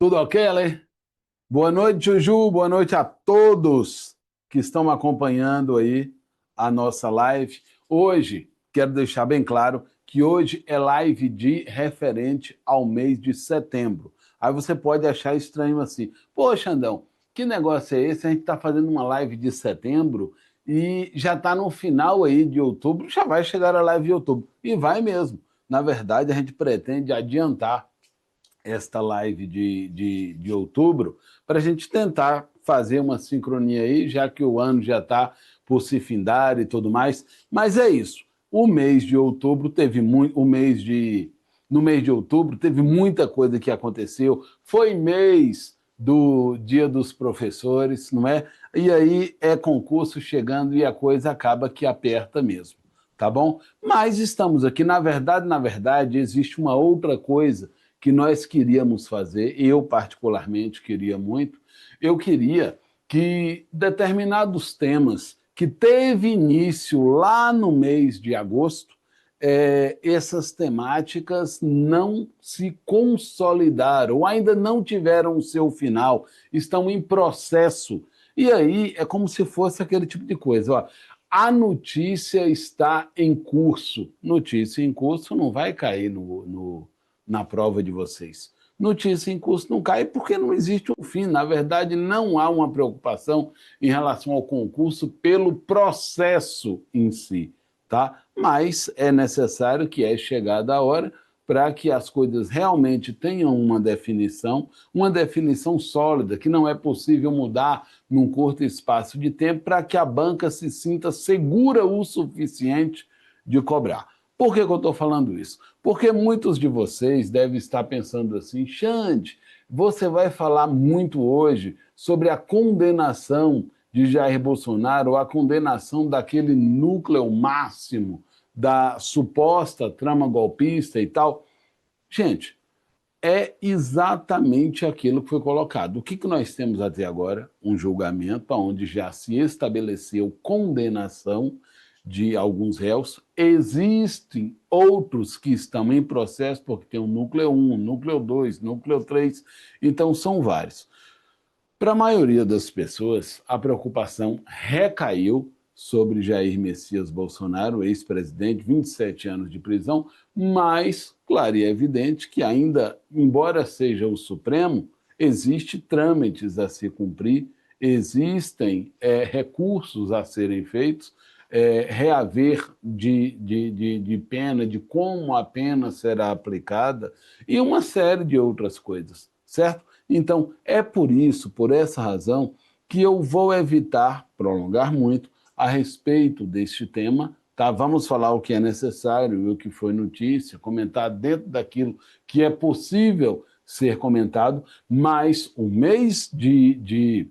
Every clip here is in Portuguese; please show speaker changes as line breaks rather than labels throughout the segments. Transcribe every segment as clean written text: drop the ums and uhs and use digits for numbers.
Tudo ok, Ale? Boa noite, Juju. Boa noite a todos que estão acompanhando aí a nossa live. Hoje, quero deixar bem claro que hoje é live de referente ao mês de setembro. Aí você pode achar estranho assim. Pô, Xandão, que negócio é esse? A gente está fazendo uma live de setembro e já está no final aí de outubro, já vai chegar a live de outubro. E vai mesmo. Na verdade, a gente pretende adiantar esta live de outubro, para a gente tentar fazer uma sincronia aí, já que o ano já está por se findar e tudo mais. Mas é isso. O mês de outubro teve muito. No mês de outubro teve muita coisa que aconteceu. Foi mês do Dia dos Professores, não é? E aí é concurso chegando e a coisa acaba que aperta mesmo, tá bom? Mas estamos aqui, na verdade, existe uma outra coisa que nós queríamos fazer, eu particularmente queria muito, eu queria que determinados temas que teve início lá no mês de agosto, essas temáticas não se consolidaram, ou ainda não tiveram o seu final, estão em processo. E aí é como se fosse aquele tipo de coisa, ó. A notícia está em curso. Notícia em curso não vai cair na prova de vocês. Notícia em curso não cai porque não existe um fim. Na verdade, não há uma preocupação em relação ao concurso pelo processo em si, tá? Mas é necessário que é chegada a hora para que as coisas realmente tenham uma definição sólida, que não é possível mudar num curto espaço de tempo, para que a banca se sinta segura o suficiente de cobrar. Por que eu estou falando isso? Porque muitos de vocês devem estar pensando assim, Xande, você vai falar muito hoje sobre a condenação de Jair Bolsonaro, ou a condenação daquele núcleo máximo da suposta trama golpista e tal. Gente, é exatamente aquilo que foi colocado. O que nós temos até agora? Um julgamento onde já se estabeleceu condenação de alguns réus. Existem outros que estão em processo, porque tem o núcleo 1, núcleo 2, núcleo 3, então são vários. Para a maioria das pessoas, a preocupação recaiu sobre Jair Messias Bolsonaro, ex-presidente, 27 anos de prisão, mas, claro e é evidente que ainda, embora seja o Supremo, existe trâmites a se cumprir, existem recursos a serem feitos, reaver de pena, de como a pena será aplicada e uma série de outras coisas, certo? Então, é por isso, por essa razão, que eu vou evitar prolongar muito a respeito deste tema. Tá? Vamos falar o que é necessário e o que foi notícia, comentar dentro daquilo que é possível ser comentado, mas o mês de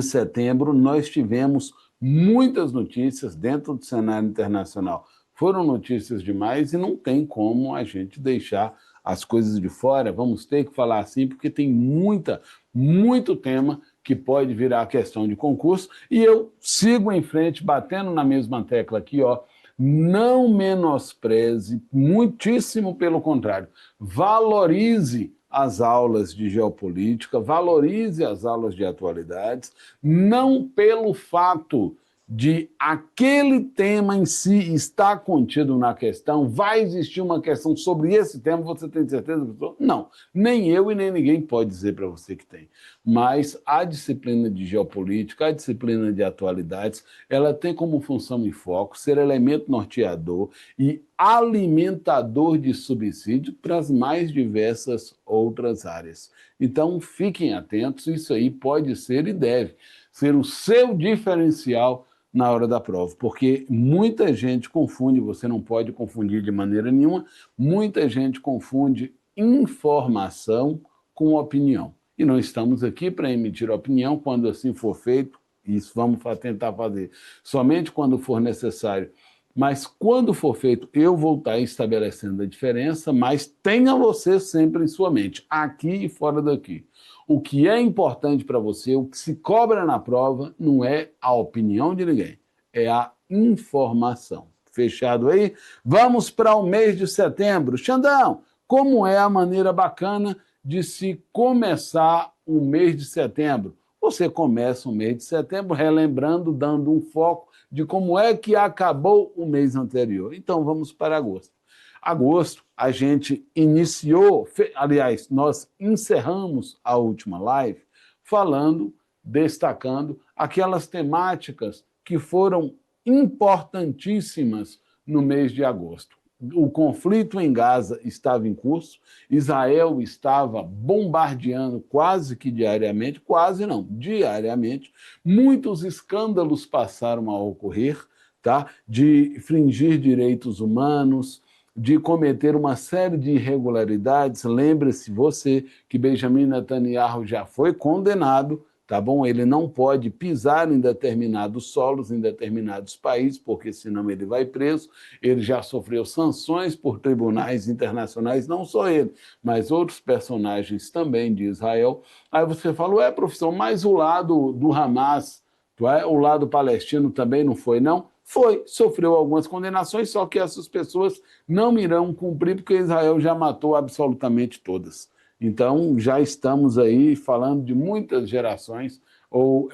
setembro nós tivemos muitas notícias dentro do cenário internacional. Foram notícias demais e não tem como a gente deixar as coisas de fora. Vamos ter que falar assim, porque tem muito tema que pode virar questão de concurso. E eu sigo em frente, batendo na mesma tecla aqui, ó. Não menospreze, muitíssimo pelo contrário, valorize as aulas de geopolítica, valorize as aulas de atualidades, não pelo fato de aquele tema em si estar contido na questão, vai existir uma questão sobre esse tema, você tem certeza? Não, nem eu e nem ninguém pode dizer para você que tem. Mas a disciplina de geopolítica, a disciplina de atualidades, ela tem como função e foco ser elemento norteador e alimentador de subsídio para as mais diversas outras áreas. Então, fiquem atentos, isso aí pode ser e deve ser o seu diferencial na hora da prova, porque muita gente confunde, você não pode confundir de maneira nenhuma, muita gente confunde informação com opinião. E não estamos aqui para emitir opinião, quando assim for feito, isso vamos tentar fazer somente quando for necessário. Mas quando for feito, eu vou estar estabelecendo a diferença, mas tenha você sempre em sua mente, aqui e fora daqui. O que é importante para você, o que se cobra na prova, não é a opinião de ninguém, é a informação. Fechado aí? Vamos para o mês de setembro. Xandão, como é a maneira bacana de se começar o mês de setembro. Você começa o mês de setembro relembrando, dando um foco de como é que acabou o mês anterior. Então, vamos para agosto. Agosto, a gente iniciou, aliás, nós encerramos a última live falando, destacando aquelas temáticas que foram importantíssimas no mês de agosto. O conflito em Gaza estava em curso, Israel estava bombardeando quase que diariamente, quase não, diariamente. Muitos escândalos passaram a ocorrer, tá? De infringir direitos humanos, de cometer uma série de irregularidades. Lembre-se você que Benjamin Netanyahu já foi condenado, tá bom? Ele não pode pisar em determinados solos, em determinados países, porque senão ele vai preso. Ele já sofreu sanções por tribunais internacionais, não só ele, mas outros personagens também de Israel. Aí você fala, professor, mas o lado do Hamas, o lado palestino também não foi, não? Foi, sofreu algumas condenações, só que essas pessoas não irão cumprir, porque Israel já matou absolutamente todas. Então, já estamos aí falando de muitas gerações, ou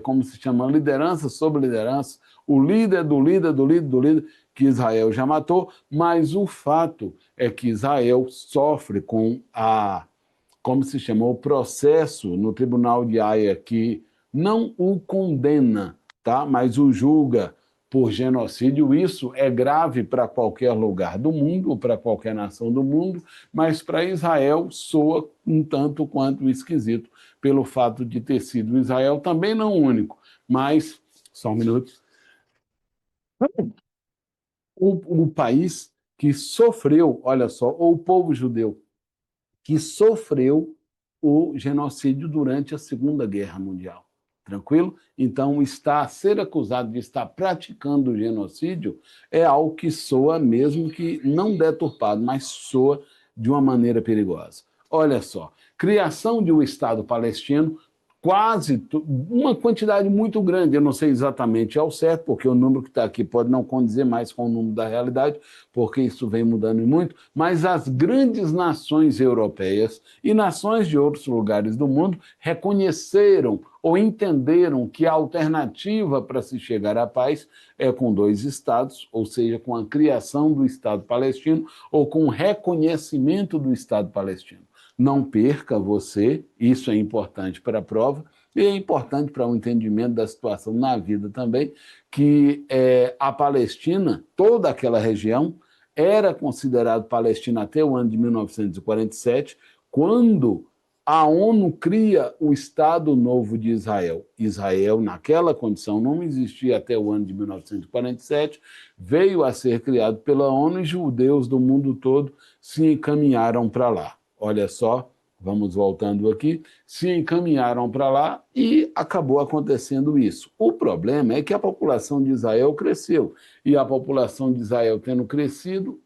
como se chama, liderança sobre liderança, o líder do líder do líder do líder, que Israel já matou, mas o fato é que Israel sofre com como se chama, o processo no Tribunal de Haia, que não o condena, tá? Mas o julga por genocídio. Isso é grave para qualquer lugar do mundo, ou para qualquer nação do mundo, mas para Israel soa um tanto quanto esquisito, pelo fato de ter sido Israel também não o único, mas, só um minuto, o país que sofreu, olha só, ou o povo judeu, que sofreu o genocídio durante a Segunda Guerra Mundial. Tranquilo? Então, ser acusado de estar praticando o genocídio é algo que soa, mesmo que não deturpado, mas soa de uma maneira perigosa. Olha só, criação de um Estado palestino, uma quantidade muito grande, eu não sei exatamente ao certo, porque o número que está aqui pode não condizer mais com o número da realidade, porque isso vem mudando muito, mas as grandes nações europeias e nações de outros lugares do mundo reconheceram ou entenderam que a alternativa para se chegar à paz é com dois estados, ou seja, com a criação do Estado palestino ou com o reconhecimento do Estado palestino. Não perca você, isso é importante para a prova, e é importante para o entendimento da situação na vida também, que a Palestina, toda aquela região, era considerado Palestina até o ano de 1947, quando a ONU cria o Estado Novo de Israel. Israel, naquela condição, não existia até o ano de 1947, veio a ser criado pela ONU e judeus do mundo todo se encaminharam para lá. Olha só, vamos voltando aqui, se encaminharam para lá e acabou acontecendo isso. O problema é que a população de Israel cresceu, e a população de Israel tendo crescido,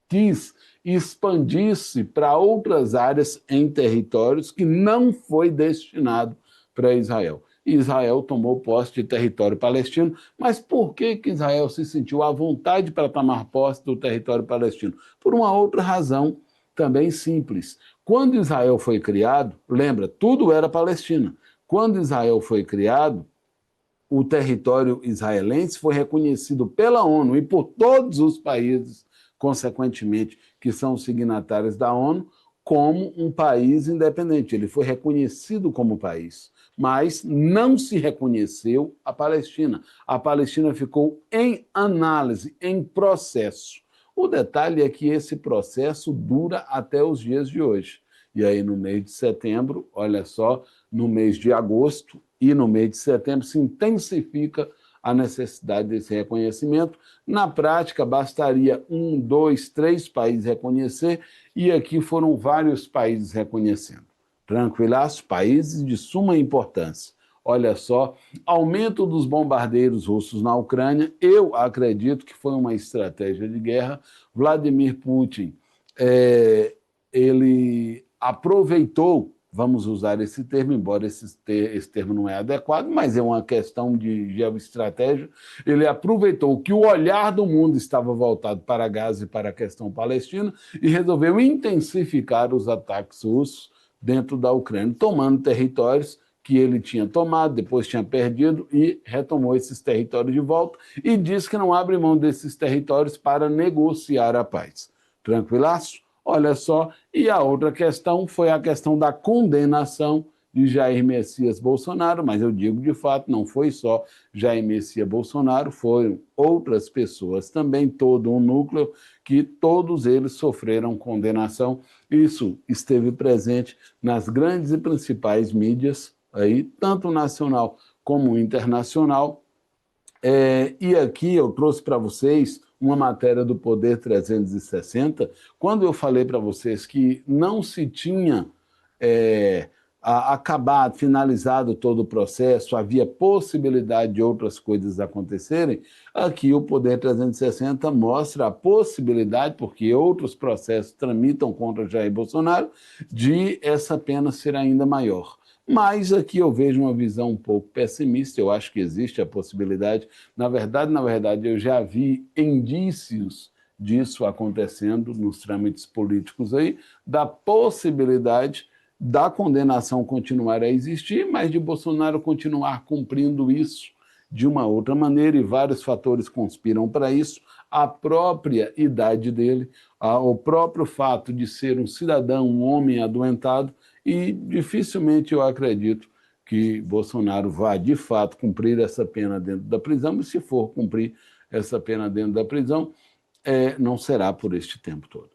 quis expandir-se para outras áreas em territórios que não foi destinado para Israel. Israel tomou posse de território palestino, mas por que Israel se sentiu à vontade para tomar posse do território palestino? Por uma outra razão também simples. Quando Israel foi criado, lembra, tudo era Palestina. Quando Israel foi criado, o território israelense foi reconhecido pela ONU e por todos os países, consequentemente, que são signatários da ONU, como um país independente. Ele foi reconhecido como país, mas não se reconheceu a Palestina. A Palestina ficou em análise, em processo. O detalhe é que esse processo dura até os dias de hoje. E aí, no mês de setembro, olha só, no mês de agosto e no mês de setembro, se intensifica a necessidade desse reconhecimento. Na prática, bastaria 1, 2, 3 países reconhecer, e aqui foram vários países reconhecendo. Tranquilaço, países de suma importância. Olha só, aumento dos bombardeiros russos na Ucrânia, eu acredito que foi uma estratégia de guerra. Vladimir Putin, ele aproveitou vamos usar esse termo, embora esse termo não é adequado, mas é uma questão de geoestratégia. Ele aproveitou que o olhar do mundo estava voltado para Gaza e para a questão palestina e resolveu intensificar os ataques russos dentro da Ucrânia, tomando territórios que ele tinha tomado, depois tinha perdido e retomou esses territórios de volta e diz que não abre mão desses territórios para negociar a paz. Tranquilaço? Olha só, e a outra questão foi a questão da condenação de Jair Messias Bolsonaro, mas eu digo de fato, não foi só Jair Messias Bolsonaro, foram outras pessoas também, todo um núcleo, que todos eles sofreram condenação. Isso esteve presente nas grandes e principais mídias, aí, tanto nacional como internacional. E aqui eu trouxe para vocês uma matéria do Poder 360, quando eu falei para vocês que não se tinha acabado, finalizado todo o processo, havia possibilidade de outras coisas acontecerem, aqui o Poder 360 mostra a possibilidade, porque outros processos tramitam contra Jair Bolsonaro, de essa pena ser ainda maior. Mas aqui eu vejo uma visão um pouco pessimista, eu acho que existe a possibilidade. Na verdade, eu já vi indícios disso acontecendo nos trâmites políticos aí, da possibilidade da condenação continuar a existir, mas de Bolsonaro continuar cumprindo isso de uma outra maneira, e vários fatores conspiram para isso. A própria idade dele, o próprio fato de ser um cidadão, um homem adoentado, e dificilmente eu acredito que Bolsonaro vá, de fato, cumprir essa pena dentro da prisão, e se for cumprir essa pena dentro da prisão, não será por este tempo todo.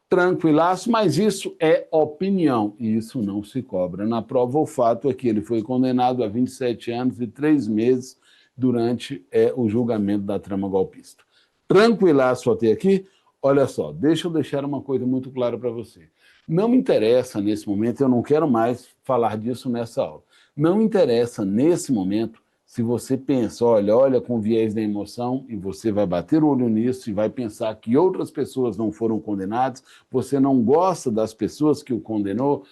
Tranquilaço, mas isso é opinião, e isso não se cobra. Na prova, o fato é que ele foi condenado a 27 anos e 3 meses durante o julgamento da trama golpista. Tranquilaço até aqui? Olha só, deixa eu deixar uma coisa muito clara para você. Não me interessa nesse momento, eu não quero mais falar disso nessa aula. Não interessa nesse momento se você pensa, olha com viés da emoção, e você vai bater o olho nisso e vai pensar que outras pessoas não foram condenadas, você não gosta das pessoas que o condenou.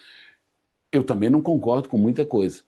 Eu também não concordo com muita coisa,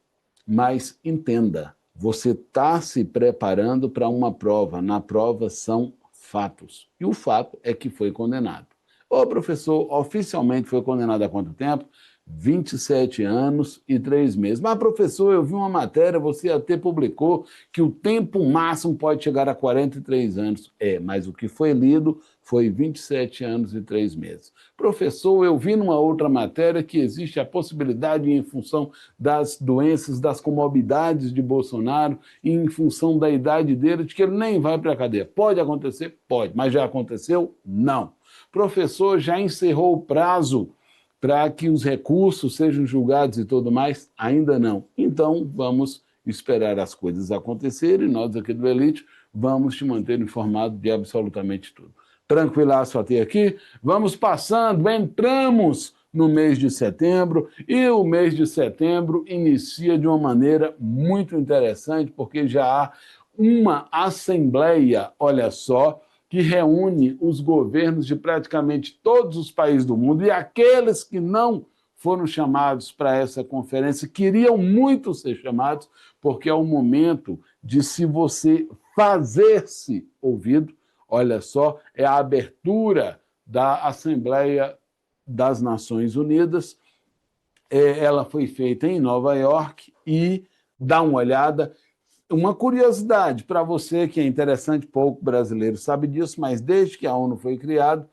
mas entenda, você está se preparando para uma prova, na prova são fatos, e o fato é que foi condenado. O professor oficialmente foi condenado há quanto tempo? 27 anos e 3 meses. Mas, professor, eu vi uma matéria, você até publicou que o tempo máximo pode chegar a 43 anos. Mas o que foi lido foi 27 anos e 3 meses. Professor, eu vi numa outra matéria que existe a possibilidade, em função das doenças, das comorbidades de Bolsonaro, e em função da idade dele, de que ele nem vai para a cadeia. Pode acontecer? Pode. Mas já aconteceu? Não. Professor, já encerrou o prazo para que os recursos sejam julgados e tudo mais? Ainda não. Então, vamos esperar as coisas acontecerem, e nós aqui do Elite vamos te manter informado de absolutamente tudo. Tranquilaço até aqui? Vamos passando, entramos no mês de setembro, e o mês de setembro inicia de uma maneira muito interessante, porque já há uma assembleia, olha só, que reúne os governos de praticamente todos os países do mundo, e aqueles que não foram chamados para essa conferência queriam muito ser chamados, porque é o momento de, se você fazer-se ouvido, olha só, é a abertura da Assembleia das Nações Unidas. Ela foi feita em Nova York, e dá uma olhada. Uma curiosidade para você que é interessante, pouco brasileiro sabe disso, mas desde que a ONU foi criada,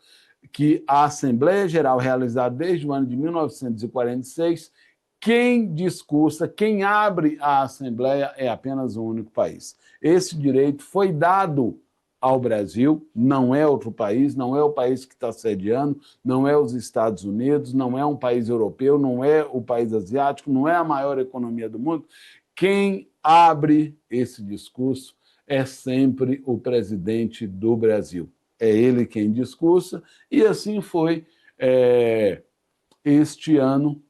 que a Assembleia Geral, realizada desde o ano de 1946, quem discursa, quem abre a Assembleia é apenas um único país. Esse direito foi dado ao Brasil, não é outro país, não é o país que está sediando, não é os Estados Unidos, não é um país europeu, não é o país asiático, não é a maior economia do mundo. Quem abre esse discurso é sempre o presidente do Brasil. É ele quem discursa, e assim foi este ano,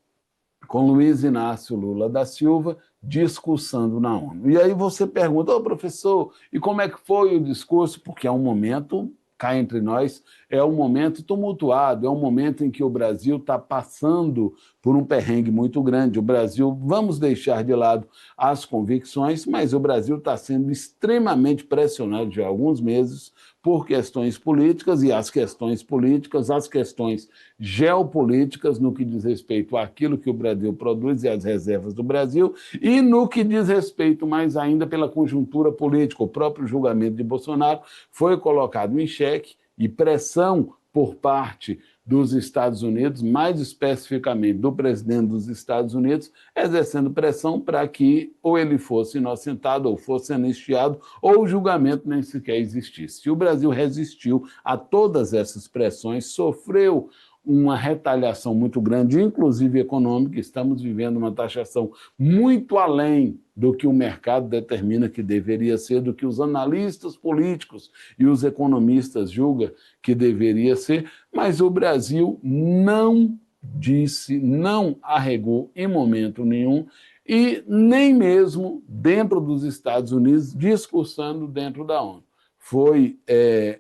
com Luiz Inácio Lula da Silva, discursando na ONU. E aí você pergunta, professor, e como é que foi o discurso? Porque é um momento cá entre nós, é um momento tumultuado, é um momento em que o Brasil está passando por um perrengue muito grande. O Brasil, vamos deixar de lado as convicções, mas o Brasil está sendo extremamente pressionado já há alguns meses por questões políticas, e as questões políticas, as questões geopolíticas no que diz respeito àquilo que o Brasil produz e às reservas do Brasil, e no que diz respeito mais ainda pela conjuntura política. O próprio julgamento de Bolsonaro foi colocado em xeque, e pressão por parte dos Estados Unidos, mais especificamente do presidente dos Estados Unidos, exercendo pressão para que ou ele fosse inocentado, ou fosse anistiado, ou o julgamento nem sequer existisse. E o Brasil resistiu a todas essas pressões, sofreu uma retaliação muito grande, inclusive econômica. Estamos vivendo uma taxação muito além do que o mercado determina que deveria ser, do que os analistas políticos e os economistas julgam que deveria ser, mas o Brasil não disse, não arregou em momento nenhum, e nem mesmo dentro dos Estados Unidos, discursando dentro da ONU. Foi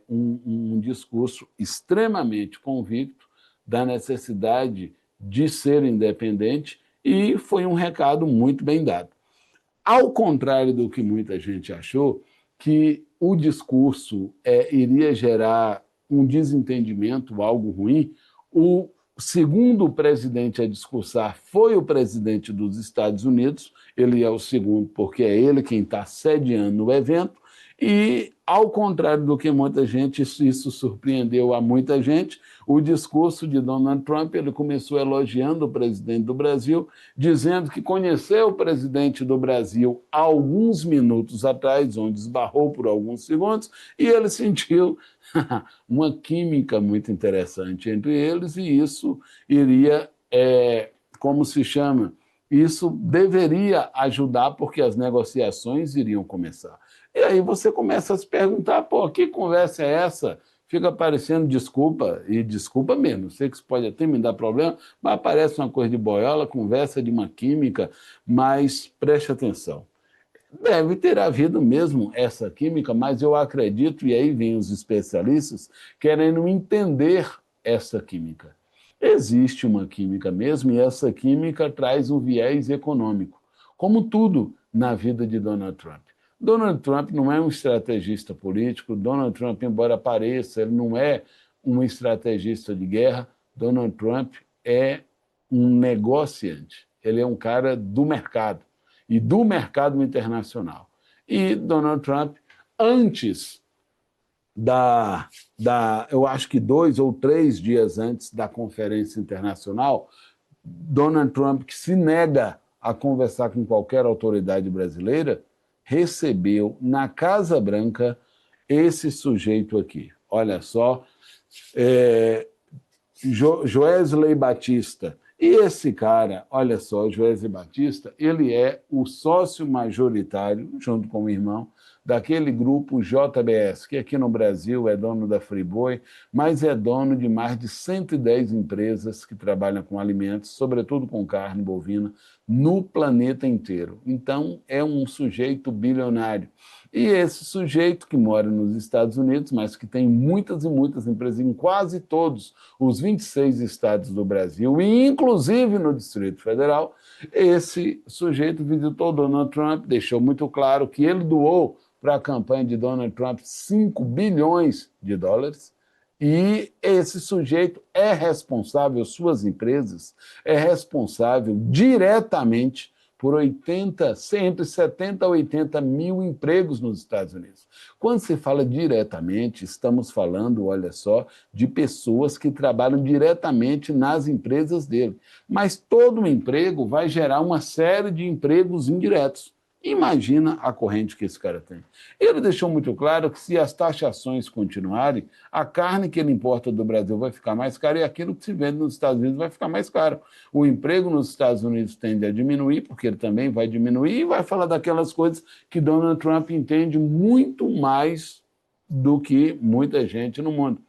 um discurso extremamente convicto da necessidade de ser independente, e foi um recado muito bem dado. Ao contrário do que muita gente achou, que o discurso iria gerar um desentendimento, algo ruim, o segundo presidente a discursar foi o presidente dos Estados Unidos. Ele é o segundo porque é ele quem está sediando o evento, e, ao contrário do que muita gente, isso surpreendeu a muita gente, o discurso de Donald Trump, ele começou elogiando o presidente do Brasil, dizendo que conheceu o presidente do Brasil há alguns minutos atrás, onde esbarrou por alguns segundos, e ele sentiu uma química muito interessante entre eles, e isso iria, como se chama, isso deveria ajudar, porque as negociações iriam começar. E aí você começa a se perguntar, pô, que conversa é essa? Fica parecendo desculpa, e desculpa mesmo, sei que isso pode até me dar problema, mas parece uma coisa de boiola, conversa de uma química, mas preste atenção. Deve ter havido mesmo essa química, mas eu acredito, e aí vêm os especialistas querendo entender essa química. Existe uma química mesmo, e essa química traz um viés econômico, como tudo na vida de Donald Trump. Donald Trump não é um estrategista político. Donald Trump, embora pareça, ele não é um estrategista de guerra. Donald Trump é um negociante. Ele é um cara do mercado, e do mercado internacional. E Donald Trump, antes eu acho que 2 ou 3 dias antes da conferência internacional, Donald Trump, que se nega a conversar com qualquer autoridade brasileira, recebeu na Casa Branca esse sujeito aqui. Olha só, Joesley Batista. E esse cara, olha só, Joesley Batista, ele é o sócio majoritário, junto com o irmão, daquele grupo JBS, que aqui no Brasil é dono da Friboi, mas é dono de mais de 110 empresas que trabalham com alimentos, sobretudo com carne bovina, no planeta inteiro. Então, é um sujeito bilionário. E esse sujeito, que mora nos Estados Unidos, mas que tem muitas e muitas empresas em quase todos os 26 estados do Brasil, e inclusive no Distrito Federal, esse sujeito visitou Donald Trump, deixou muito claro que ele doou para a campanha de Donald Trump 5 bilhões de dólares, e esse sujeito é responsável, suas empresas, é responsável diretamente por entre 70 a 80 mil empregos nos Estados Unidos. Quando se fala diretamente, estamos falando, olha só, de pessoas que trabalham diretamente nas empresas dele. Mas todo um emprego vai gerar uma série de empregos indiretos. Imagina a corrente que esse cara tem. Ele deixou muito claro que, se as taxações continuarem, a carne que ele importa do Brasil vai ficar mais cara, e aquilo que se vende nos Estados Unidos vai ficar mais caro. O emprego nos Estados Unidos tende a diminuir, porque ele também vai diminuir, e vai falar daquelas coisas que Donald Trump entende muito mais do que muita gente no mundo.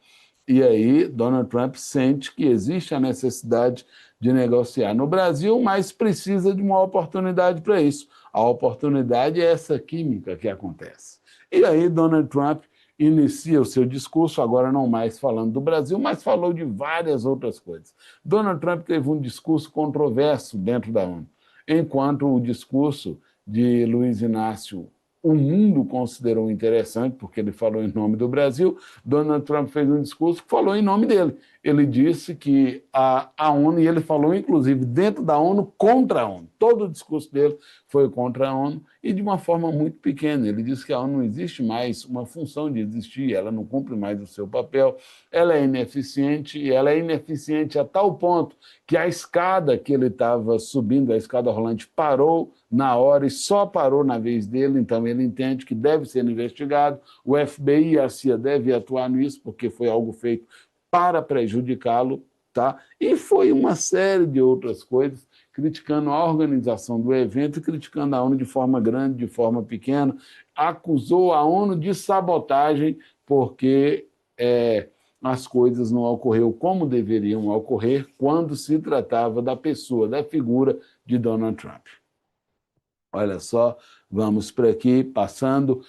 E aí Donald Trump sente que existe a necessidade de negociar no Brasil, mas precisa de uma oportunidade para isso. A oportunidade é essa química que acontece. E aí Donald Trump inicia o seu discurso, agora não mais falando do Brasil, mas falou de várias outras coisas. Donald Trump teve um discurso controverso dentro da ONU, enquanto o discurso de Luiz Inácio o mundo considerou interessante, porque ele falou em nome do Brasil. Donald Trump fez um discurso que falou em nome dele. Ele disse que a ONU, e ele falou, inclusive, dentro da ONU, contra a ONU. Todo o discurso dele foi contra a ONU, e de uma forma muito pequena. Ele disse que a ONU não existe mais uma função de existir, ela não cumpre mais o seu papel, ela é ineficiente, e ela é ineficiente a tal ponto que a escada que ele estava subindo, a escada rolante, parou na hora e só parou na vez dele, então ele entende que deve ser investigado, o FBI e a CIA devem atuar nisso, porque foi algo feito para prejudicá-lo, tá? E foi uma série de outras coisas, criticando a organização do evento e criticando a ONU de forma grande, de forma pequena, acusou a ONU de sabotagem, porque as coisas não ocorreram como deveriam ocorrer quando se tratava da pessoa, da figura de Donald Trump. Olha só, vamos por aqui, passando.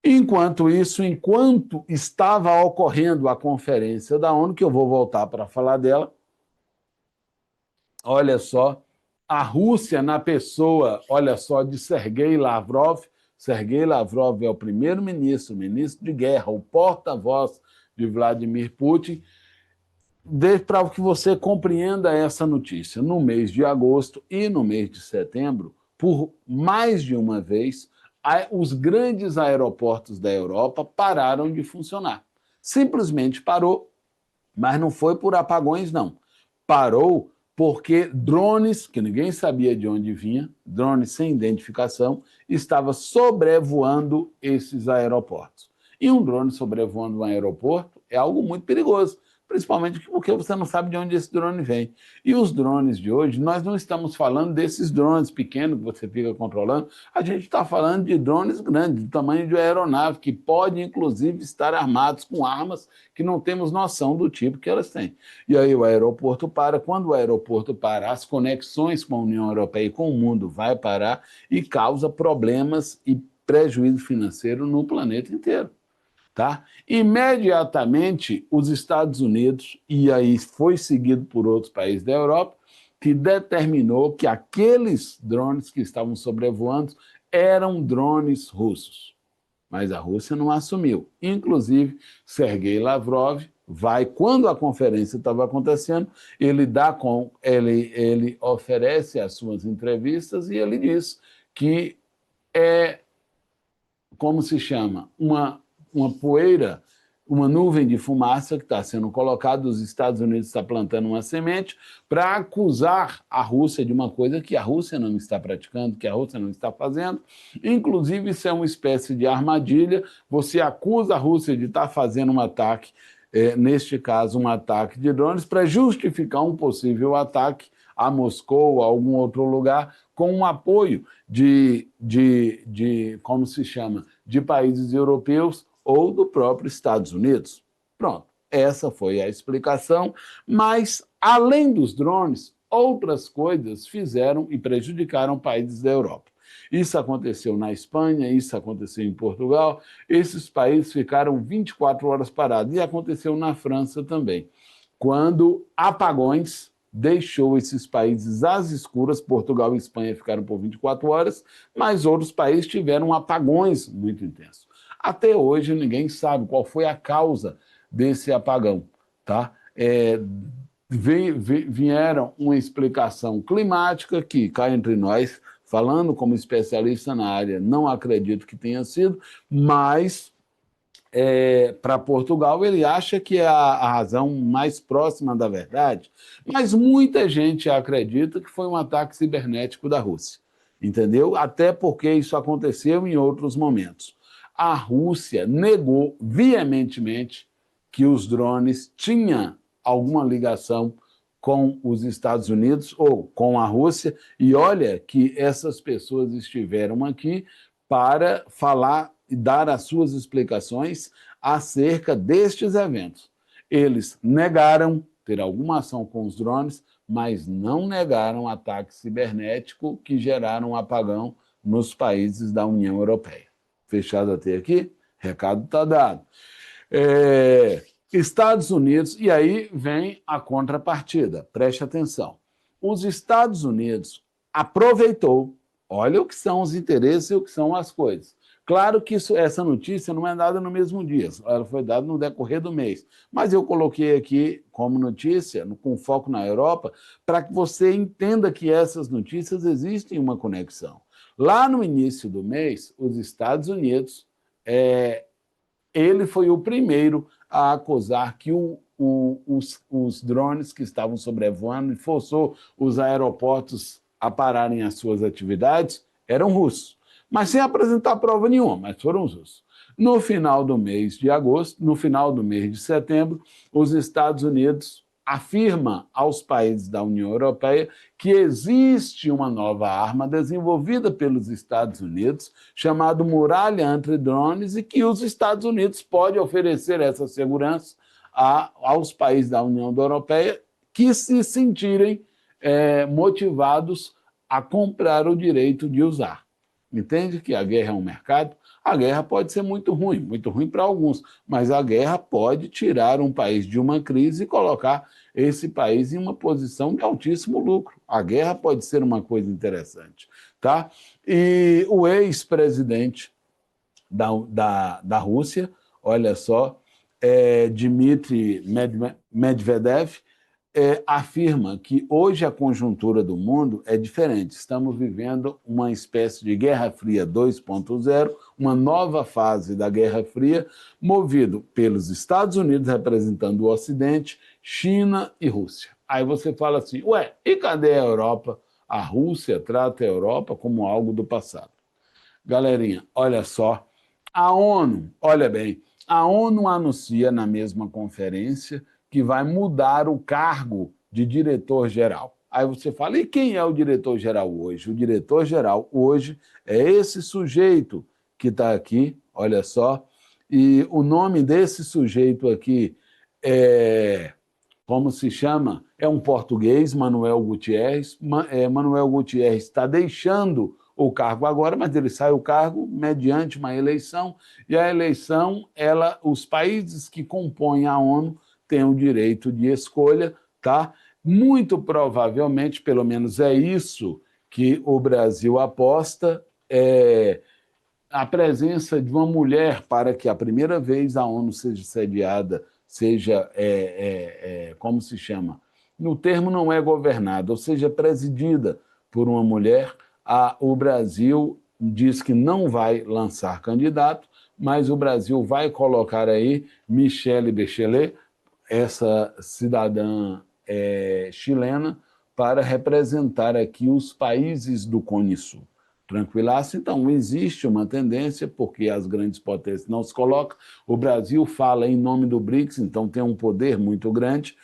Enquanto isso, enquanto estava ocorrendo a conferência da ONU, que eu vou voltar para falar dela, olha só, a Rússia na pessoa, olha só, de Sergei Lavrov. Sergei Lavrov é o primeiro-ministro, ministro de guerra, o porta-voz de Vladimir Putin, para que você compreenda essa notícia. No mês de agosto e no mês de setembro, por mais de uma vez, os grandes aeroportos da Europa pararam de funcionar. Simplesmente parou, mas não foi por apagões, não. Parou porque drones, que ninguém sabia de onde vinha, drones sem identificação, estavam sobrevoando esses aeroportos. E um drone sobrevoando um aeroporto é algo muito perigoso, principalmente porque você não sabe de onde esse drone vem. E os drones de hoje, nós não estamos falando desses drones pequenos que você fica controlando, a gente está falando de drones grandes, do tamanho de uma aeronave, que podem, inclusive, estar armados com armas que não temos noção do tipo que elas têm. E aí o aeroporto para. Quando o aeroporto para, as conexões com a União Europeia e com o mundo vai parar e causa problemas e prejuízo financeiro no planeta inteiro. Tá? Imediatamente, os Estados Unidos, e aí foi seguido por outros países da Europa, que determinou que aqueles drones que estavam sobrevoando eram drones russos. Mas a Rússia não assumiu. Inclusive, Sergei Lavrov vai, quando a conferência estava acontecendo, ele oferece as suas entrevistas e ele diz que é, como se chama, uma poeira, uma nuvem de fumaça que está sendo colocada, os Estados Unidos estão plantando uma semente para acusar a Rússia de uma coisa que a Rússia não está praticando, que a Rússia não está fazendo. Inclusive, isso é uma espécie de armadilha. Você acusa a Rússia de estar fazendo um ataque, neste caso, um ataque de drones, para justificar um possível ataque a Moscou ou a algum outro lugar, com um apoio como se chama, de países europeus ou do próprio Estados Unidos. Pronto, essa foi a explicação, mas, além dos drones, outras coisas fizeram e prejudicaram países da Europa. Isso aconteceu na Espanha, isso aconteceu em Portugal, esses países ficaram 24 horas parados, e aconteceu na França também, quando apagões deixou esses países às escuras. Portugal e Espanha ficaram por 24 horas, mas outros países tiveram apagões muito intensos. Até hoje, ninguém sabe qual foi a causa desse apagão. Tá? Vieram uma explicação climática, que cá entre nós, falando como especialista na área, não acredito que tenha sido, mas para Portugal, ele acha que é a razão mais próxima da verdade, mas muita gente acredita que foi um ataque cibernético da Rússia, entendeu? Até porque isso aconteceu em outros momentos. A Rússia negou veementemente que os drones tinham alguma ligação com os Estados Unidos ou com a Rússia, e olha que essas pessoas estiveram aqui para falar e dar as suas explicações acerca destes eventos. Eles negaram ter alguma ação com os drones, mas não negaram ataque cibernético que geraram um apagão nos países da União Europeia. Fechado até aqui? Recado está dado. Estados Unidos, e aí vem a contrapartida, preste atenção. Os Estados Unidos aproveitou, olha o que são os interesses e o que são as coisas. Claro que essa notícia não é dada no mesmo dia, ela foi dada no decorrer do mês. Mas eu coloquei aqui como notícia, com foco na Europa, para que você entenda que essas notícias existem uma conexão. Lá no início do mês, os Estados Unidos, ele foi o primeiro a acusar que os drones que estavam sobrevoando e forçou os aeroportos a pararem as suas atividades eram russos, mas sem apresentar prova nenhuma, mas foram os russos. No final do mês de agosto, no final do mês de setembro, os Estados Unidos afirma aos países da União Europeia que existe uma nova arma desenvolvida pelos Estados Unidos, chamada Muralha Antidrones, e que os Estados Unidos podem oferecer essa segurança aos países da União Europeia que se sentirem motivados a comprar o direito de usar. Entende que a guerra é um mercado? A guerra pode ser muito ruim para alguns, mas a guerra pode tirar um país de uma crise e colocar esse país em uma posição de altíssimo lucro. A guerra pode ser uma coisa interessante. Tá? E o ex-presidente da Rússia, olha só, Dmitry Medvedev, afirma que hoje a conjuntura do mundo é diferente. Estamos vivendo uma espécie de Guerra Fria 2.0, uma nova fase da Guerra Fria, movido pelos Estados Unidos, representando o Ocidente, China e Rússia. Aí você fala assim, ué, e cadê a Europa? A Rússia trata a Europa como algo do passado. Galerinha, olha só, a ONU, olha bem, a ONU anuncia na mesma conferência que vai mudar o cargo de diretor-geral. Aí você fala, e quem é o diretor-geral hoje? O diretor-geral hoje é esse sujeito que está aqui, olha só, e o nome desse sujeito aqui como se chama? É um português, Manuel Gutierrez. Manuel Gutierrez está deixando o cargo agora, mas ele sai do cargo mediante uma eleição, e a eleição, os países que compõem a ONU têm o direito de escolha, tá? Muito provavelmente, pelo menos é isso que o Brasil aposta, a presença de uma mulher para que a primeira vez a ONU seja sediada, seja, como se chama? No termo não é governada, ou seja, presidida por uma mulher. O Brasil diz que não vai lançar candidato, mas o Brasil vai colocar aí Michelle Bachelet, essa cidadã chilena, para representar aqui os países do Cone Sul. Tranquilaço? Então, existe uma tendência, porque as grandes potências não se colocam. O Brasil fala em nome do BRICS, então tem um poder muito grande.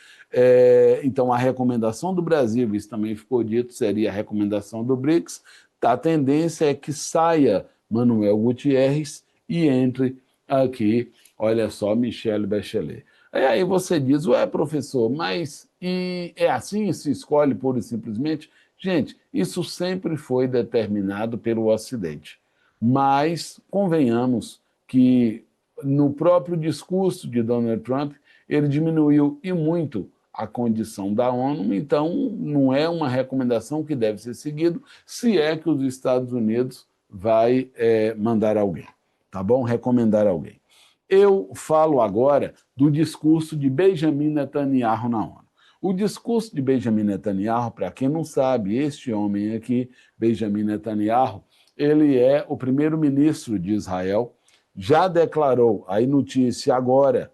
Então, a recomendação do Brasil, isso também ficou dito, seria a recomendação do BRICS. A tendência é que saia Manuel Gutierrez e entre aqui, olha só, Michelle Bachelet. Aí você diz, ué, professor, mas é assim, se escolhe pura e simplesmente? Gente, isso sempre foi determinado pelo Ocidente. Mas convenhamos que no próprio discurso de Donald Trump, ele diminuiu e muito a condição da ONU, então não é uma recomendação que deve ser seguida, se é que os Estados Unidos vai mandar alguém, tá bom? Recomendar alguém. Eu falo agora do discurso de Benjamin Netanyahu na ONU. O discurso de Benjamin Netanyahu, para quem não sabe, este homem aqui, Benjamin Netanyahu, ele é o primeiro-ministro de Israel, já declarou, aí notícia agora,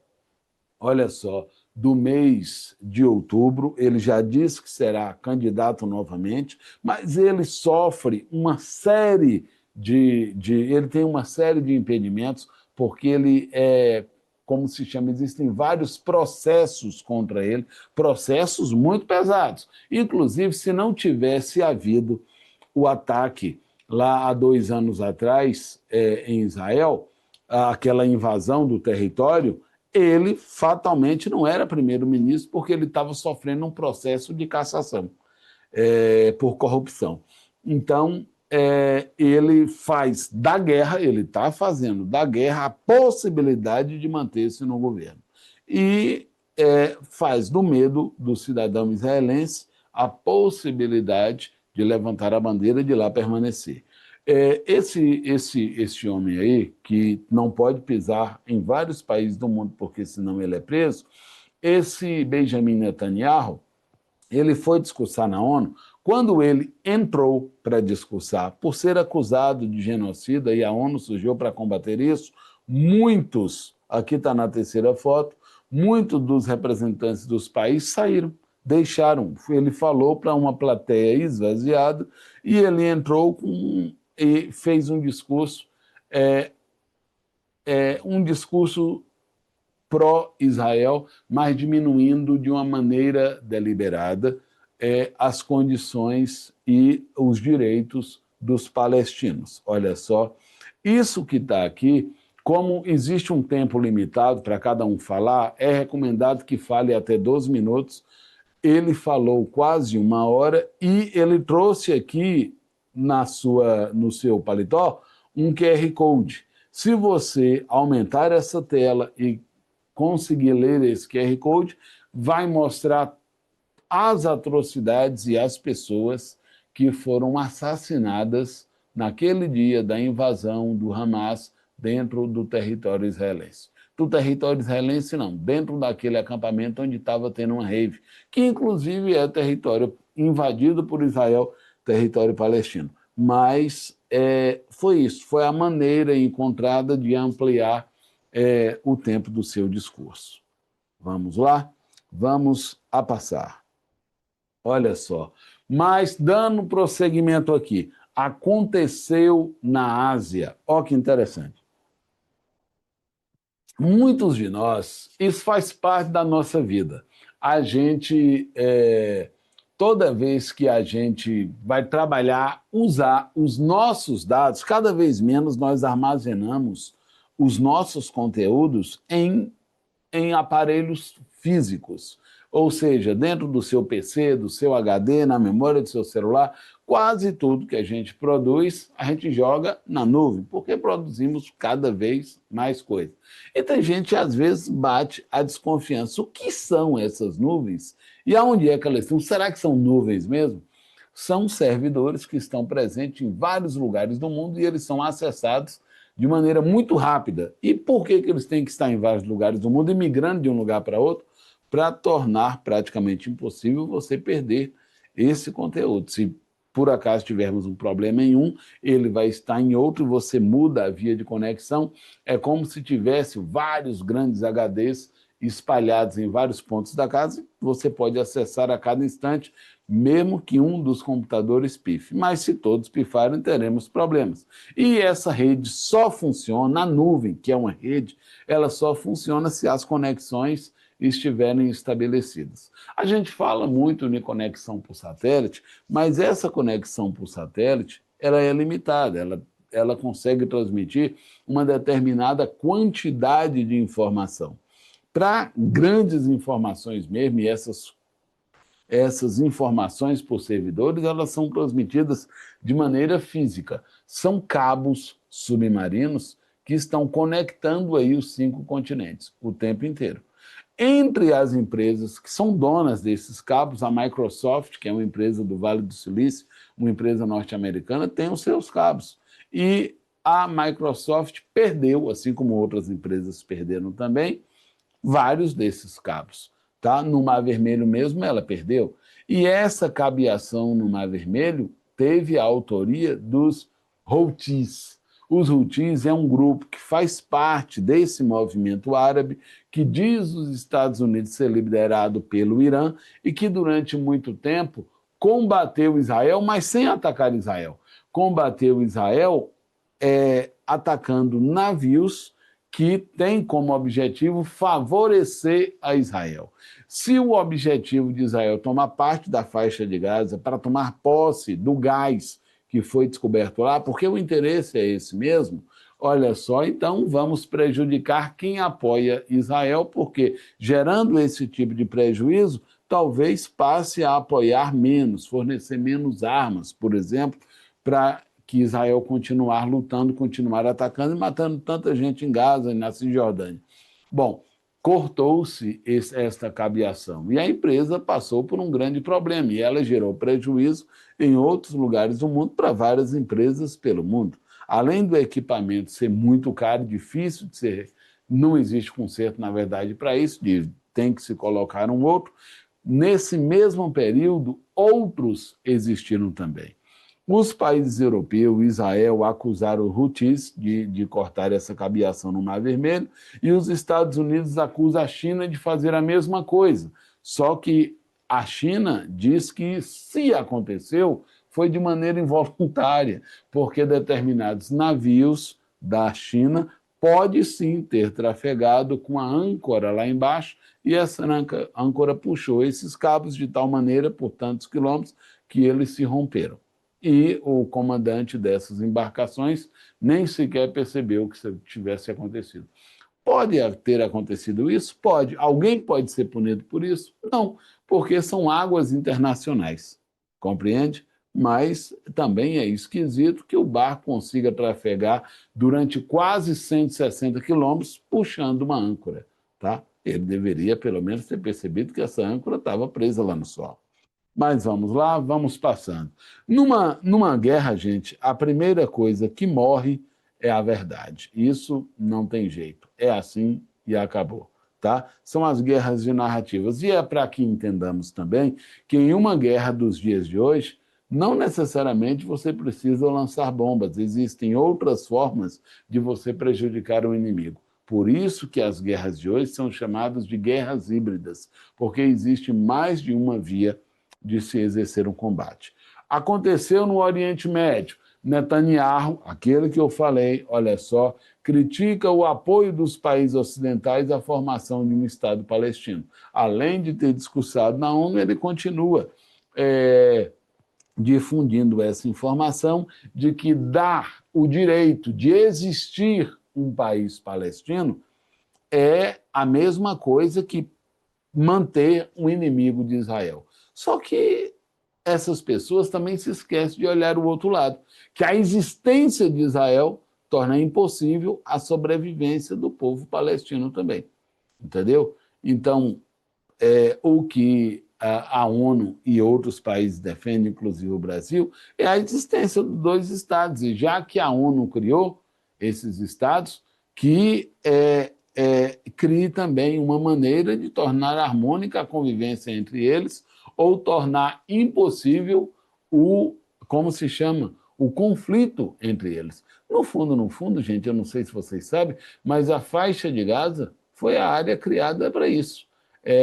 olha só, do mês de outubro, ele já disse que será candidato novamente, mas ele sofre uma série ele tem uma série de impedimentos, porque ele como se chama, existem vários processos contra ele, processos muito pesados. Inclusive, se não tivesse havido o ataque lá há 2 anos atrás em Israel, aquela invasão do território, ele fatalmente não era primeiro-ministro porque ele estava sofrendo um processo de cassação por corrupção. Então, ele faz da guerra, ele está fazendo da guerra a possibilidade de manter-se no governo. E faz do medo do cidadão israelense a possibilidade de levantar a bandeira e de lá permanecer. Esse homem aí, que não pode pisar em vários países do mundo, porque senão ele é preso, esse Benjamin Netanyahu, ele foi discursar na ONU. Quando ele entrou para discursar, por ser acusado de genocida, e a ONU surgiu para combater isso, muitos, aqui está na terceira foto, muitos dos representantes dos países saíram, deixaram. Ele falou para uma plateia esvaziada e ele entrou e fez um discurso, um discurso pró-Israel, mas diminuindo de uma maneira deliberada as condições e os direitos dos palestinos. Olha só, isso que está aqui, como existe um tempo limitado para cada um falar, é recomendado que fale até 12 minutos. Ele falou quase 1 hora e ele trouxe aqui no seu paletó um QR Code. Se você aumentar essa tela e conseguir ler esse QR Code, vai mostrar as atrocidades e as pessoas que foram assassinadas naquele dia da invasão do Hamas dentro do território israelense. Do território israelense, não, dentro daquele acampamento onde estava tendo uma rave, que inclusive é território invadido por Israel, território palestino. Mas foi isso, foi a maneira encontrada de ampliar o tempo do seu discurso. Vamos lá? Vamos a passar. Olha só. Mas, dando prosseguimento aqui, aconteceu na Ásia. Olha que interessante. Muitos de nós, isso faz parte da nossa vida. A gente, toda vez que a gente vai trabalhar, usar os nossos dados, cada vez menos nós armazenamos os nossos conteúdos em aparelhos físicos, ou seja, dentro do seu PC, do seu HD, na memória do seu celular, quase tudo que a gente produz, a gente joga na nuvem, porque produzimos cada vez mais coisa. E tem gente, às vezes, bate a desconfiança. O que são essas nuvens? E aonde é que elas estão? Será que são nuvens mesmo? São servidores que estão presentes em vários lugares do mundo e eles são acessados de maneira muito rápida. E por que eles têm que estar em vários lugares do mundo, migrando de um lugar para outro, para tornar praticamente impossível você perder esse conteúdo. Se por acaso tivermos um problema em um, ele vai estar em outro e você muda a via de conexão. É como se tivesse vários grandes HDs espalhados em vários pontos da casa, você pode acessar a cada instante, mesmo que um dos computadores pife. Mas se todos pifarem, teremos problemas. E essa rede só funciona, a nuvem, que é uma rede, ela só funciona se as conexões estiverem estabelecidas. A gente fala muito em conexão por satélite, mas essa conexão por satélite, ela é limitada, ela consegue transmitir uma determinada quantidade de informação. Para grandes informações mesmo, e essas informações por servidores, elas são transmitidas de maneira física. São cabos submarinos que estão conectando aí os 5 continentes o tempo inteiro. Entre as empresas que são donas desses cabos, a Microsoft, que é uma empresa do Vale do Silício, uma empresa norte-americana, tem os seus cabos. E a Microsoft perdeu, assim como outras empresas perderam também, vários desses cabos. Tá? No Mar Vermelho mesmo ela perdeu. E essa cabeação no Mar Vermelho teve a autoria dos Houthis. Os Houthis é um grupo que faz parte desse movimento árabe, que diz os Estados Unidos ser liderado pelo Irã e que durante muito tempo combateu Israel, mas sem atacar Israel. Combateu Israel atacando navios que têm como objetivo favorecer a Israel. Se o objetivo de Israel tomar parte da faixa de Gaza para tomar posse do gás que foi descoberto lá, porque o interesse é esse mesmo, olha só, então vamos prejudicar quem apoia Israel, porque gerando esse tipo de prejuízo, talvez passe a apoiar menos, fornecer menos armas, por exemplo, para que Israel continuar lutando, continuar atacando e matando tanta gente em Gaza e na Cisjordânia. Bom, cortou-se esta cabeação e a empresa passou por um grande problema e ela gerou prejuízo em outros lugares do mundo para várias empresas pelo mundo. Além do equipamento ser muito caro, difícil de ser, não existe conserto, na verdade, para isso, tem que se colocar um outro. Nesse mesmo período, outros existiram também. Os países europeus, Israel, acusaram os Houthis de cortar essa cabeação no Mar Vermelho e os Estados Unidos acusam a China de fazer a mesma coisa. Só que a China diz que, se aconteceu, foi de maneira involuntária, porque determinados navios da China pode sim ter trafegado com a âncora lá embaixo e essa âncora puxou esses cabos de tal maneira, por tantos quilômetros, que eles se romperam. E o comandante dessas embarcações nem sequer percebeu que isso tivesse acontecido. Pode ter acontecido isso? Pode. Alguém pode ser punido por isso? Não, porque são águas internacionais, compreende? Mas também é esquisito que o barco consiga trafegar durante quase 160 quilômetros puxando uma âncora, tá? Ele deveria, pelo menos, ter percebido que essa âncora estava presa lá no solo. Mas vamos lá, vamos passando. Numa guerra, gente, a primeira coisa que morre é a verdade. Isso não tem jeito. É assim e acabou. Tá? São as guerras de narrativas. E é para que entendamos também que em uma guerra dos dias de hoje, não necessariamente você precisa lançar bombas. Existem outras formas de você prejudicar o inimigo. Por isso que as guerras de hoje são chamadas de guerras híbridas, porque existe mais de uma via de se exercer um combate. Aconteceu no Oriente Médio. Netanyahu, aquele que eu falei, olha só, critica o apoio dos países ocidentais à formação de um Estado palestino. Além de ter discursado na ONU, ele continua difundindo essa informação de que dar o direito de existir um país palestino é a mesma coisa que manter um inimigo de Israel. Só que essas pessoas também se esquecem de olhar o outro lado, que a existência de Israel torna impossível a sobrevivência do povo palestino também. Entendeu? Então, o que a ONU e outros países defendem, inclusive o Brasil, é a existência de dois estados. E já que a ONU criou esses estados, que crie também uma maneira de tornar harmônica a convivência entre eles ou tornar impossível como se chama, o conflito entre eles. No fundo, gente, eu não sei se vocês sabem, mas a faixa de Gaza foi a área criada para isso.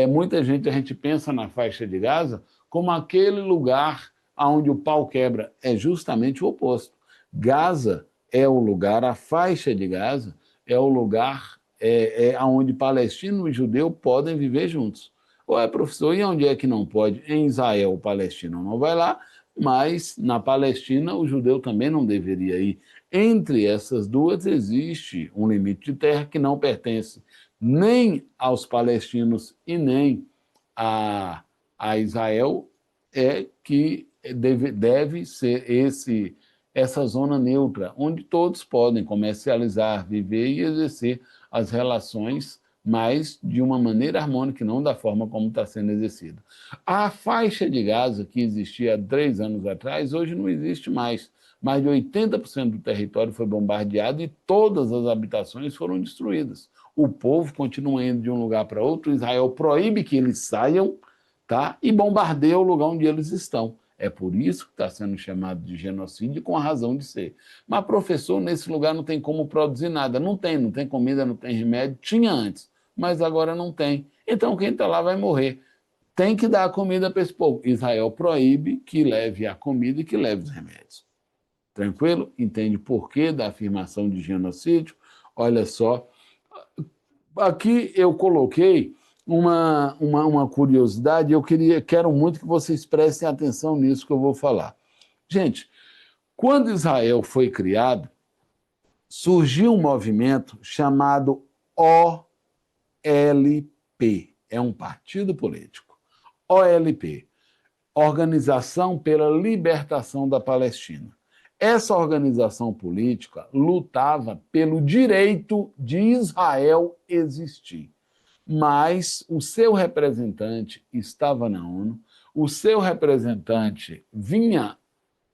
Muita gente, a gente pensa na faixa de Gaza como aquele lugar onde o pau quebra. É justamente o oposto. Gaza é o lugar, a faixa de Gaza é o lugar onde palestino e judeu podem viver juntos. Ou professor, e onde é que não pode? Em Israel, o palestino não vai lá, mas na Palestina o judeu também não deveria ir. Entre essas duas existe um limite de terra que não pertence nem aos palestinos e nem a Israel, que deve ser essa zona neutra, onde todos podem comercializar, viver e exercer as relações, mas de uma maneira harmônica e não da forma como está sendo exercida. A faixa de Gaza, que existia há 3 anos atrás, hoje não existe mais. Mais de 80% do território foi bombardeado e todas as habitações foram destruídas. O povo continua indo de um lugar para outro, Israel proíbe que eles saiam, tá? E bombardeia o lugar onde eles estão. É por isso que está sendo chamado de genocídio, com a razão de ser. Mas, professor, nesse lugar não tem como produzir nada. Não tem comida, não tem remédio. Tinha antes, mas agora não tem. Então, quem está lá vai morrer. Tem que dar a comida para esse povo. Israel proíbe que leve a comida e que leve os remédios. Tranquilo? Entende por que da afirmação de genocídio? Olha só. Aqui eu coloquei uma curiosidade, quero muito que vocês prestem atenção nisso que eu vou falar. Gente, quando Israel foi criado, surgiu um movimento chamado OLP, é um partido político. OLP, Organização pela Libertação da Palestina. Essa organização política lutava pelo direito de Israel existir, mas o seu representante estava na ONU, o seu representante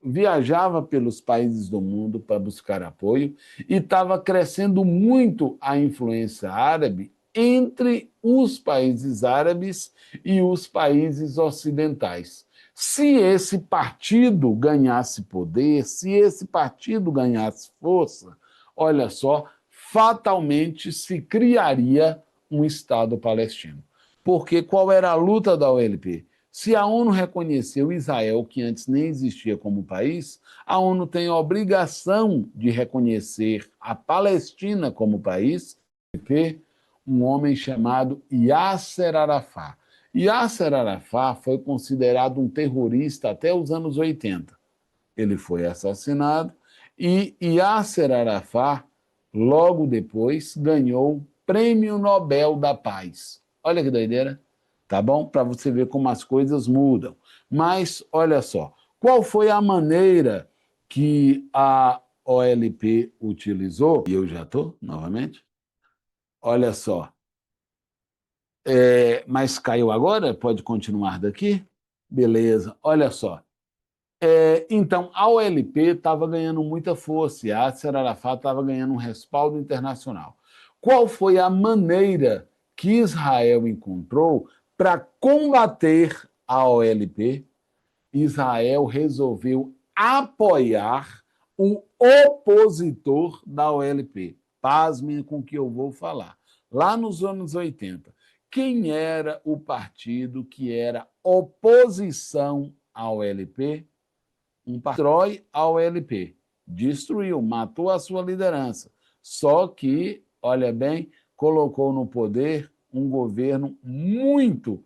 viajava pelos países do mundo para buscar apoio e estava crescendo muito a influência árabe entre os países árabes e os países ocidentais. Se esse partido ganhasse poder, se esse partido ganhasse força, olha só, fatalmente se criaria um Estado palestino. Porque qual era a luta da OLP? Se a ONU reconheceu Israel, que antes nem existia como país, a ONU tem a obrigação de reconhecer a Palestina como país, porque um homem chamado Yasser Arafat. Yasser Arafat foi considerado um terrorista até os anos 80. Ele foi assassinado e Yasser Arafat, logo depois, ganhou o Prêmio Nobel da Paz. Olha que doideira, tá bom? Para você ver como as coisas mudam. Mas, olha só, qual foi a maneira que a OLP utilizou? E eu já estou, novamente. Olha só, mas caiu agora? Pode continuar daqui? Beleza, olha só. Então, a OLP estava ganhando muita força e a Yasser Arafat estava ganhando um respaldo internacional. Qual foi a maneira que Israel encontrou para combater a OLP? Israel resolveu apoiar um opositor da OLP. Pasmem com o que eu vou falar. Lá nos anos 80, quem era o partido que era oposição à OLP? Um partido destrói a OLP. Destruiu, matou a sua liderança. Só que, olha bem, colocou no poder um governo muito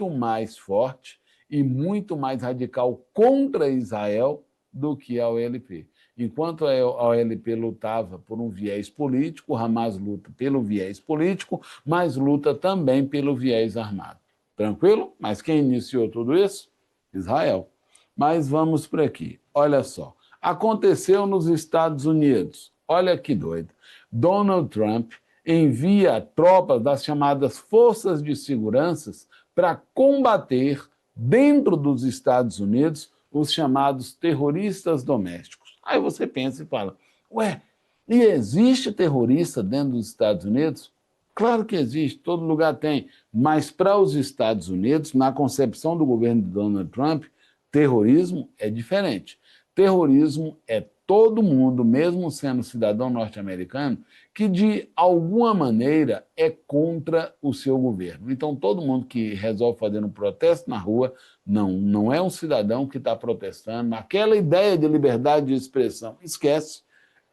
mais forte e muito mais radical contra Israel do que a OLP. Enquanto a OLP lutava por um viés político, o Hamas luta pelo viés político, mas luta também pelo viés armado. Tranquilo? Mas quem iniciou tudo isso? Israel. Mas vamos para aqui. Olha só. Aconteceu nos Estados Unidos. Olha que doido. Donald Trump envia tropas das chamadas forças de segurança para combater, dentro dos Estados Unidos, os chamados terroristas domésticos. Aí você pensa e fala, ué, e existe terrorista dentro dos Estados Unidos? Claro que existe, todo lugar tem. Mas para os Estados Unidos, na concepção do governo de Donald Trump, terrorismo é diferente. Terrorismo é todo mundo, mesmo sendo cidadão norte-americano, que de alguma maneira é contra o seu governo. Então, todo mundo que resolve fazer um protesto na rua não é um cidadão que está protestando. Aquela ideia de liberdade de expressão, esquece.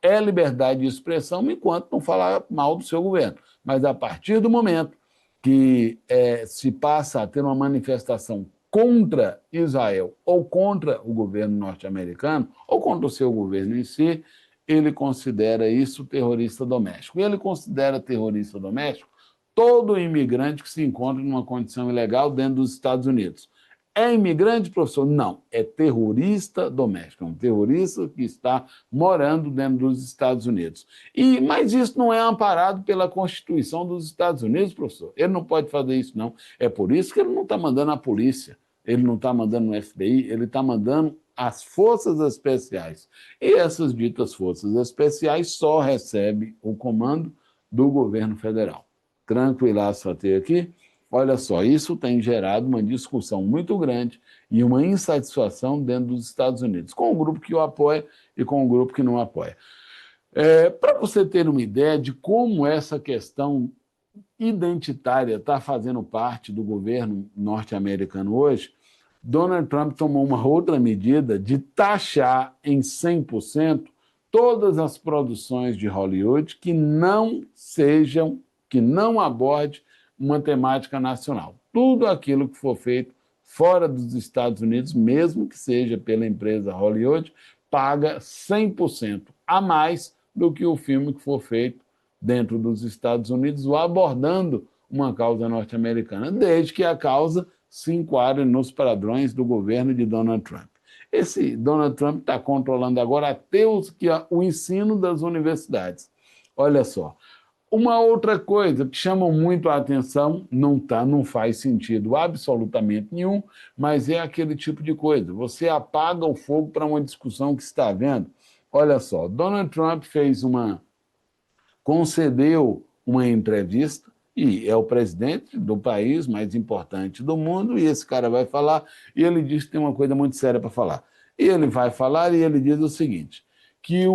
É liberdade de expressão enquanto não falar mal do seu governo. Mas a partir do momento que se passa a ter uma manifestação contra Israel ou contra o governo norte-americano ou contra o seu governo em si, ele considera isso terrorista doméstico. E ele considera terrorista doméstico todo imigrante que se encontra numa condição ilegal dentro dos Estados Unidos. É imigrante, professor? Não, é terrorista doméstico, é um terrorista que está morando dentro dos Estados Unidos. Mas isso não é amparado pela Constituição dos Estados Unidos, professor. Ele não pode fazer isso, não. É por isso que ele não está mandando a polícia, ele não está mandando o FBI, ele está mandando as forças especiais. E essas ditas forças especiais só recebem o comando do governo federal. Tranquilaço até aqui? Olha só, isso tem gerado uma discussão muito grande e uma insatisfação dentro dos Estados Unidos, com o grupo que o apoia e com o grupo que não apoia. Para você ter uma ideia de como essa questão identitária está fazendo parte do governo norte-americano hoje, Donald Trump tomou uma outra medida de taxar em 100% todas as produções de Hollywood que não aborde uma temática nacional. Tudo aquilo que for feito fora dos Estados Unidos, mesmo que seja pela empresa Hollywood, paga 100% a mais do que o filme que for feito dentro dos Estados Unidos ou abordando uma causa norte-americana, desde que a causa se enquadre nos padrões do governo de Donald Trump. Esse Donald Trump está controlando agora até o ensino das universidades. Olha só. Uma outra coisa que chama muito a atenção, não faz sentido absolutamente nenhum, mas é aquele tipo de coisa. Você apaga o fogo para uma discussão que está havendo. Olha só, Donald Trump concedeu uma entrevista, e é o presidente do país mais importante do mundo, e esse cara vai falar, e ele diz que tem uma coisa muito séria para falar. E ele vai falar e ele diz o seguinte, que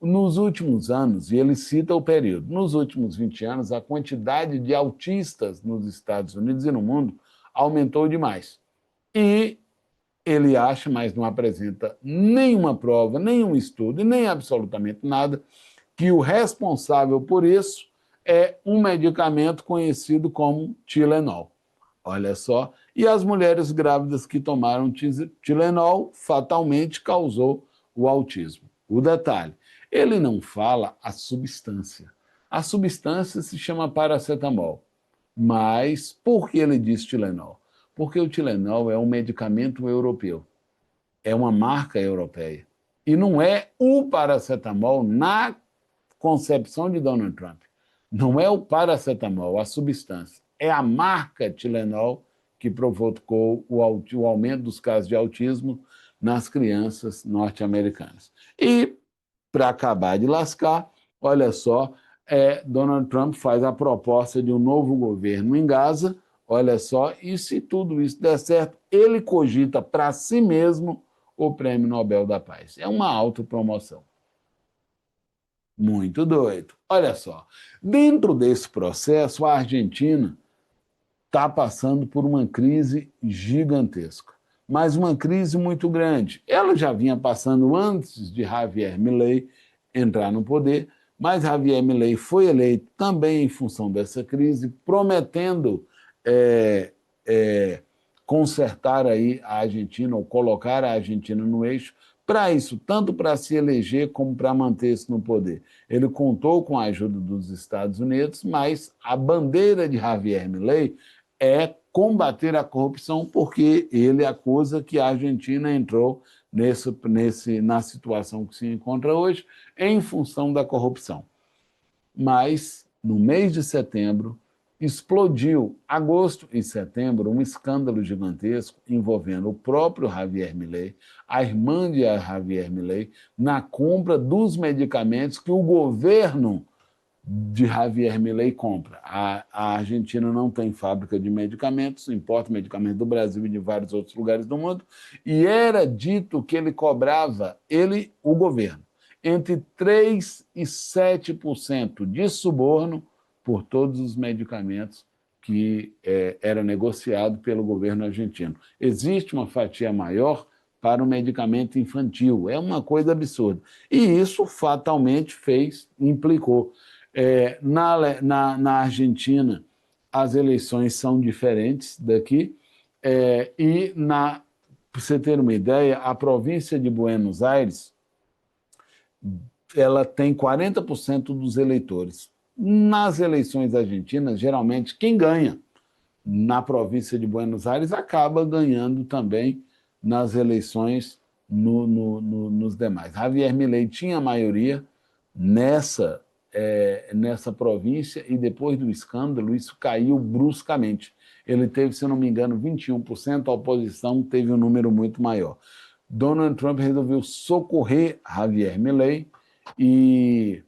nos últimos anos, e ele cita o período, nos últimos 20 anos, a quantidade de autistas nos Estados Unidos e no mundo aumentou demais. E ele acha, mas não apresenta nenhuma prova, nenhum estudo, nem absolutamente nada, que o responsável por isso é um medicamento conhecido como Tilenol. Olha só. E as mulheres grávidas que tomaram Tilenol fatalmente causou o autismo. O detalhe, ele não fala a substância. A substância se chama paracetamol. Mas por que ele diz Tilenol? Porque o Tilenol é um medicamento europeu. É uma marca europeia. E não é o paracetamol na concepção de Donald Trump. Não é o paracetamol, a substância. É a marca Tilenol que provocou o aumento dos casos de autismo nas crianças norte-americanas. E, para acabar de lascar, olha só, Donald Trump faz a proposta de um novo governo em Gaza, olha só, e se tudo isso der certo, ele cogita para si mesmo o Prêmio Nobel da Paz. É uma autopromoção. Muito doido. Olha só, dentro desse processo, a Argentina está passando por uma crise gigantesca, mas uma crise muito grande. Ela já vinha passando antes de Javier Milei entrar no poder, mas Javier Milei foi eleito também em função dessa crise, prometendo consertar aí a Argentina, ou colocar a Argentina no eixo, para isso, tanto para se eleger como para manter-se no poder. Ele contou com a ajuda dos Estados Unidos, mas a bandeira de Javier Milei é combater a corrupção, porque ele acusa que a Argentina entrou na situação que se encontra hoje em função da corrupção. Mas, no mês de setembro, explodiu, agosto e setembro, um escândalo gigantesco envolvendo o próprio Javier Milei, a irmã de Javier Milei, na compra dos medicamentos que o governo de Javier Milei compra. A Argentina não tem fábrica de medicamentos, importa medicamentos do Brasil e de vários outros lugares do mundo, e era dito que ele cobrava, o governo, entre 3% e 7% de suborno por todos os medicamentos que era negociado pelo governo argentino. Existe uma fatia maior para o medicamento infantil. É uma coisa absurda. E isso fatalmente implicou. Na Argentina, as eleições são diferentes daqui, para você ter uma ideia, a província de Buenos Aires ela tem 40% dos eleitores. Nas eleições argentinas, geralmente, quem ganha na província de Buenos Aires acaba ganhando também nas eleições nos demais. Javier Milei tinha a maioria nessa província e depois do escândalo isso caiu bruscamente. Ele teve, se não me engano, 21%, a oposição teve um número muito maior. Donald Trump resolveu socorrer Javier Milei e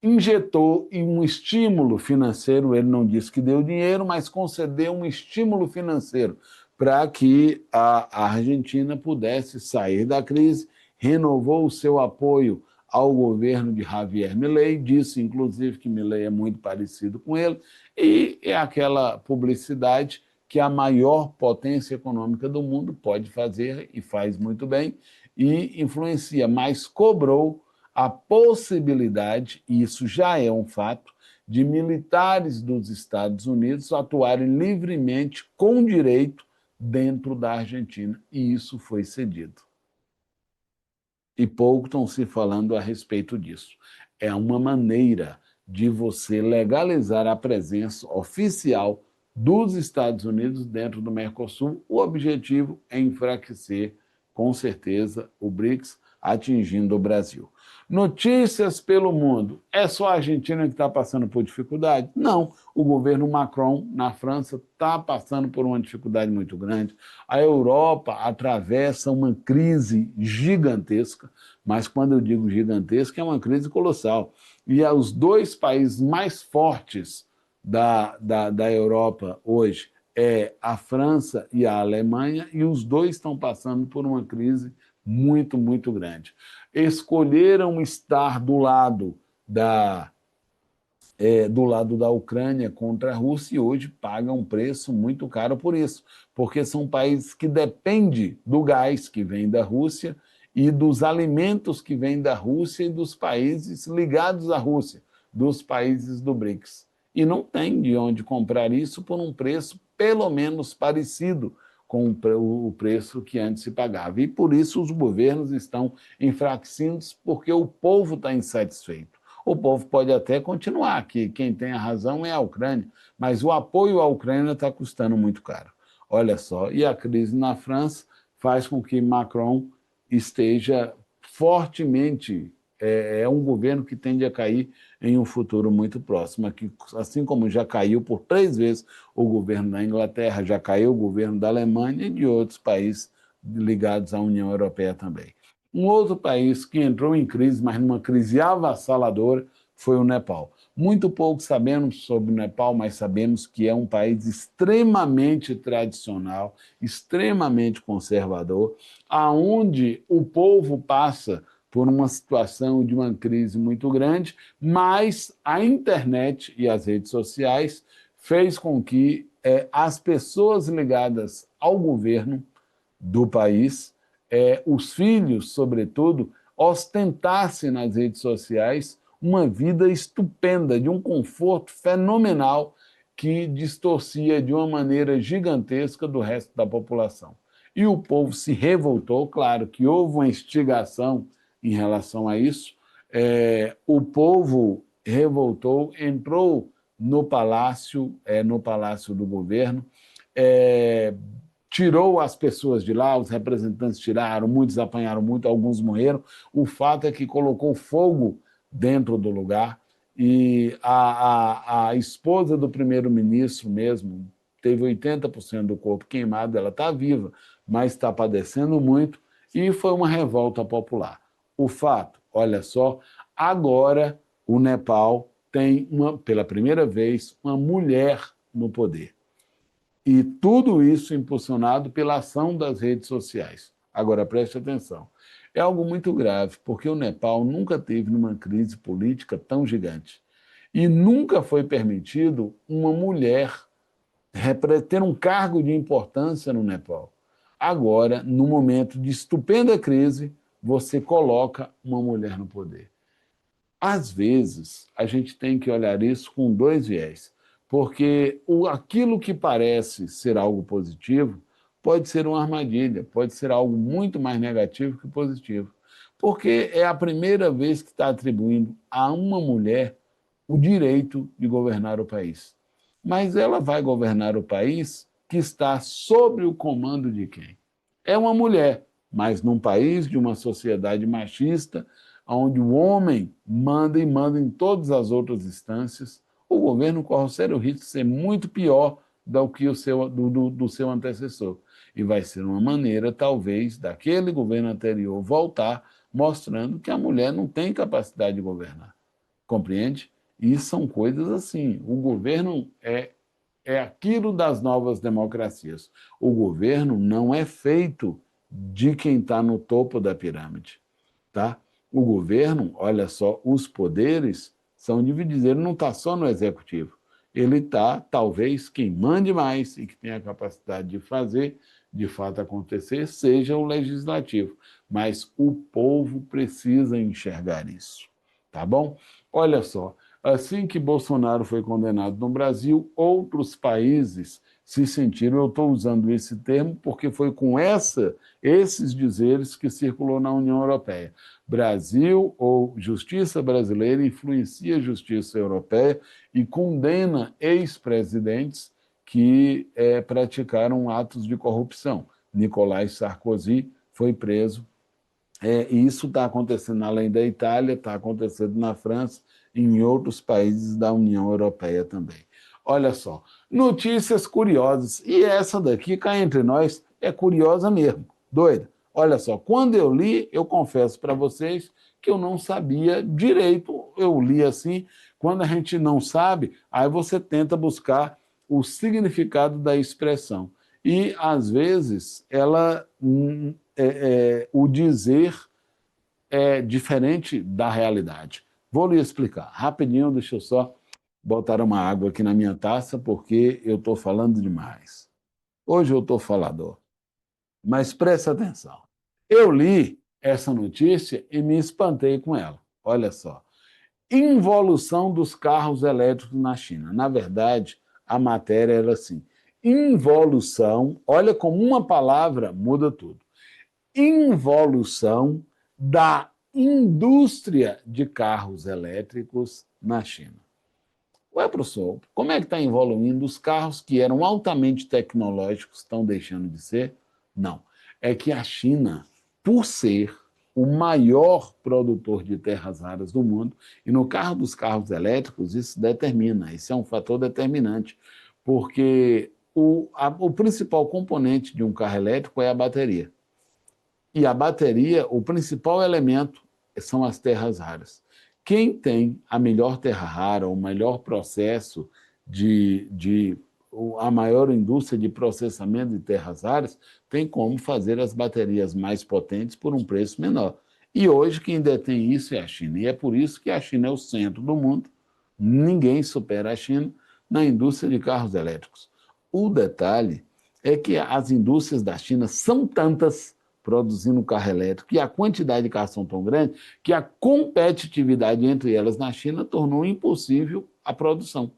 injetou um estímulo financeiro, ele não disse que deu dinheiro, mas concedeu um estímulo financeiro para que a Argentina pudesse sair da crise, renovou o seu apoio ao governo de Javier Milei, disse inclusive que Milei é muito parecido com ele, e é aquela publicidade que a maior potência econômica do mundo pode fazer, e faz muito bem, e influencia, mas cobrou a possibilidade, e isso já é um fato, de militares dos Estados Unidos atuarem livremente, com direito, dentro da Argentina. E isso foi cedido. E pouco estão se falando a respeito disso. É uma maneira de você legalizar a presença oficial dos Estados Unidos dentro do Mercosul. O objetivo é enfraquecer com certeza, o BRICS atingindo o Brasil. Notícias pelo mundo. É só a Argentina que está passando por dificuldade? Não. O governo Macron, na França, está passando por uma dificuldade muito grande. A Europa atravessa uma crise gigantesca, mas quando eu digo gigantesca, é uma crise colossal. E os dois países mais fortes da Europa hoje é a França e a Alemanha, e os dois estão passando por uma crise muito, muito grande. Escolheram estar do lado da Ucrânia contra a Rússia e hoje pagam um preço muito caro por isso, porque são países que dependem do gás que vem da Rússia e dos alimentos que vêm da Rússia e dos países ligados à Rússia, dos países do BRICS. E não tem de onde comprar isso por um preço pelo menos parecido com o preço que antes se pagava. E por isso os governos estão enfraquecidos, porque o povo está insatisfeito. O povo pode até continuar, que quem tem a razão é a Ucrânia, mas o apoio à Ucrânia está custando muito caro. Olha só, e a crise na França faz com que Macron esteja fortemente, é um governo que tende a cair em um futuro muito próximo, assim como já caiu por 3 vezes o governo da Inglaterra, já caiu o governo da Alemanha e de outros países ligados à União Europeia também. Um outro país que entrou em crise, mas numa crise avassaladora, foi o Nepal. Muito pouco sabemos sobre o Nepal, mas sabemos que é um país extremamente tradicional, extremamente conservador, aonde o povo passa por uma situação de uma crise muito grande, mas a internet e as redes sociais fez com que as pessoas ligadas ao governo do país, os filhos, sobretudo, ostentassem nas redes sociais uma vida estupenda, de um conforto fenomenal que distorcia de uma maneira gigantesca do resto da população. E o povo se revoltou, claro que houve uma instigação em relação a isso, o povo revoltou, entrou no palácio do governo, tirou as pessoas de lá, os representantes tiraram, muitos apanharam muito, alguns morreram. O fato é que colocou fogo dentro do lugar e a esposa do primeiro-ministro mesmo teve 80% do corpo queimado, ela está viva, mas está padecendo muito e foi uma revolta popular. O fato, olha só, agora o Nepal tem, pela primeira vez, uma mulher no poder. E tudo isso impulsionado pela ação das redes sociais. Agora, preste atenção. É algo muito grave, porque o Nepal nunca teve numa crise política tão gigante. E nunca foi permitido uma mulher ter um cargo de importância no Nepal. Agora, no momento de estupenda crise, você coloca uma mulher no poder. Às vezes, a gente tem que olhar isso com 2 viés, porque aquilo que parece ser algo positivo pode ser uma armadilha, pode ser algo muito mais negativo que positivo, porque é a primeira vez que está atribuindo a uma mulher o direito de governar o país. Mas ela vai governar o país que está sob o comando de quem? É uma mulher, mas num país de uma sociedade machista, onde o homem manda e manda em todas as outras instâncias, o governo corre o sério risco de ser muito pior do que do seu antecessor. E vai ser uma maneira, talvez, daquele governo anterior voltar, mostrando que a mulher não tem capacidade de governar. Compreende? E são coisas assim. O governo é aquilo das novas democracias. O governo não é feito de quem está no topo da pirâmide. Tá? O governo, olha só, os poderes são divididos. Ele não está só no executivo. Ele está, talvez, quem mande mais e que tenha a capacidade de fazer, de fato, acontecer, seja o legislativo. Mas o povo precisa enxergar isso. Tá bom? Olha só, assim que Bolsonaro foi condenado no Brasil, outros países se sentiram, eu estou usando esse termo porque foi com esses dizeres que circulou na União Europeia. Brasil ou justiça brasileira influencia a justiça europeia e condena ex-presidentes que praticaram atos de corrupção. Nicolas Sarkozy foi preso. E isso está acontecendo além da Itália, está acontecendo na França e em outros países da União Europeia também. Olha só, notícias curiosas. E essa daqui, cá entre nós, é curiosa mesmo, doida. Olha só, quando eu li, eu confesso para vocês que eu não sabia direito. Eu li assim, quando a gente não sabe, aí você tenta buscar o significado da expressão. E, às vezes, o dizer é diferente da realidade. Vou lhe explicar rapidinho, deixa eu só botar uma água aqui na minha taça, porque eu estou falando demais. Hoje eu estou falador, mas presta atenção. Eu li essa notícia e me espantei com ela. Olha só. Involução dos carros elétricos na China. Na verdade, a matéria era assim: involução, olha como uma palavra muda tudo. Involução da indústria de carros elétricos na China. Ué, professor, como é que está evoluindo? Os carros que eram altamente tecnológicos estão deixando de ser? Não. É que a China, por ser o maior produtor de terras raras do mundo, e no carro dos carros elétricos isso determina, isso é um fator determinante, porque o principal componente de um carro elétrico é a bateria. E a bateria, o principal elemento são as terras raras. Quem tem a melhor terra rara, o melhor processo a maior indústria de processamento de terras raras, tem como fazer as baterias mais potentes por um preço menor. E hoje quem detém isso é a China. E é por isso que a China é o centro do mundo. Ninguém supera a China na indústria de carros elétricos. O detalhe é que as indústrias da China são tantas produzindo carro elétrico, e a quantidade de carros são tão grande que a competitividade entre elas na China tornou impossível a produção.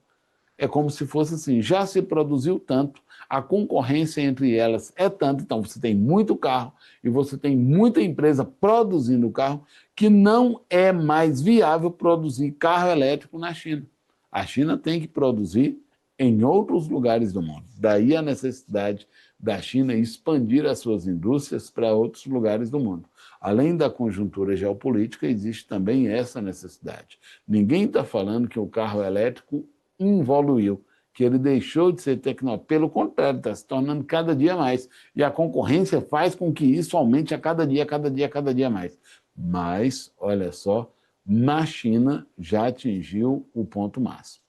É como se fosse assim, já se produziu tanto, a concorrência entre elas é tanta, então você tem muito carro e você tem muita empresa produzindo carro, que não é mais viável produzir carro elétrico na China. A China tem que produzir em outros lugares do mundo. Daí a necessidade da China expandir as suas indústrias para outros lugares do mundo. Além da conjuntura geopolítica, existe também essa necessidade. Ninguém está falando que o carro elétrico involuiu, que ele deixou de ser tecnológico. Pelo contrário, está se tornando cada dia mais. E a concorrência faz com que isso aumente a cada dia, cada dia, cada dia mais. Mas, olha só, na China já atingiu o ponto máximo.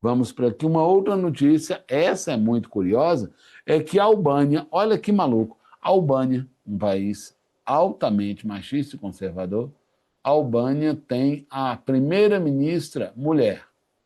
Vamos para aqui uma outra notícia, essa é muito curiosa, é que a Albânia, olha que maluco, a Albânia, um país altamente machista e conservador, a Albânia tem a primeira-ministra mulher.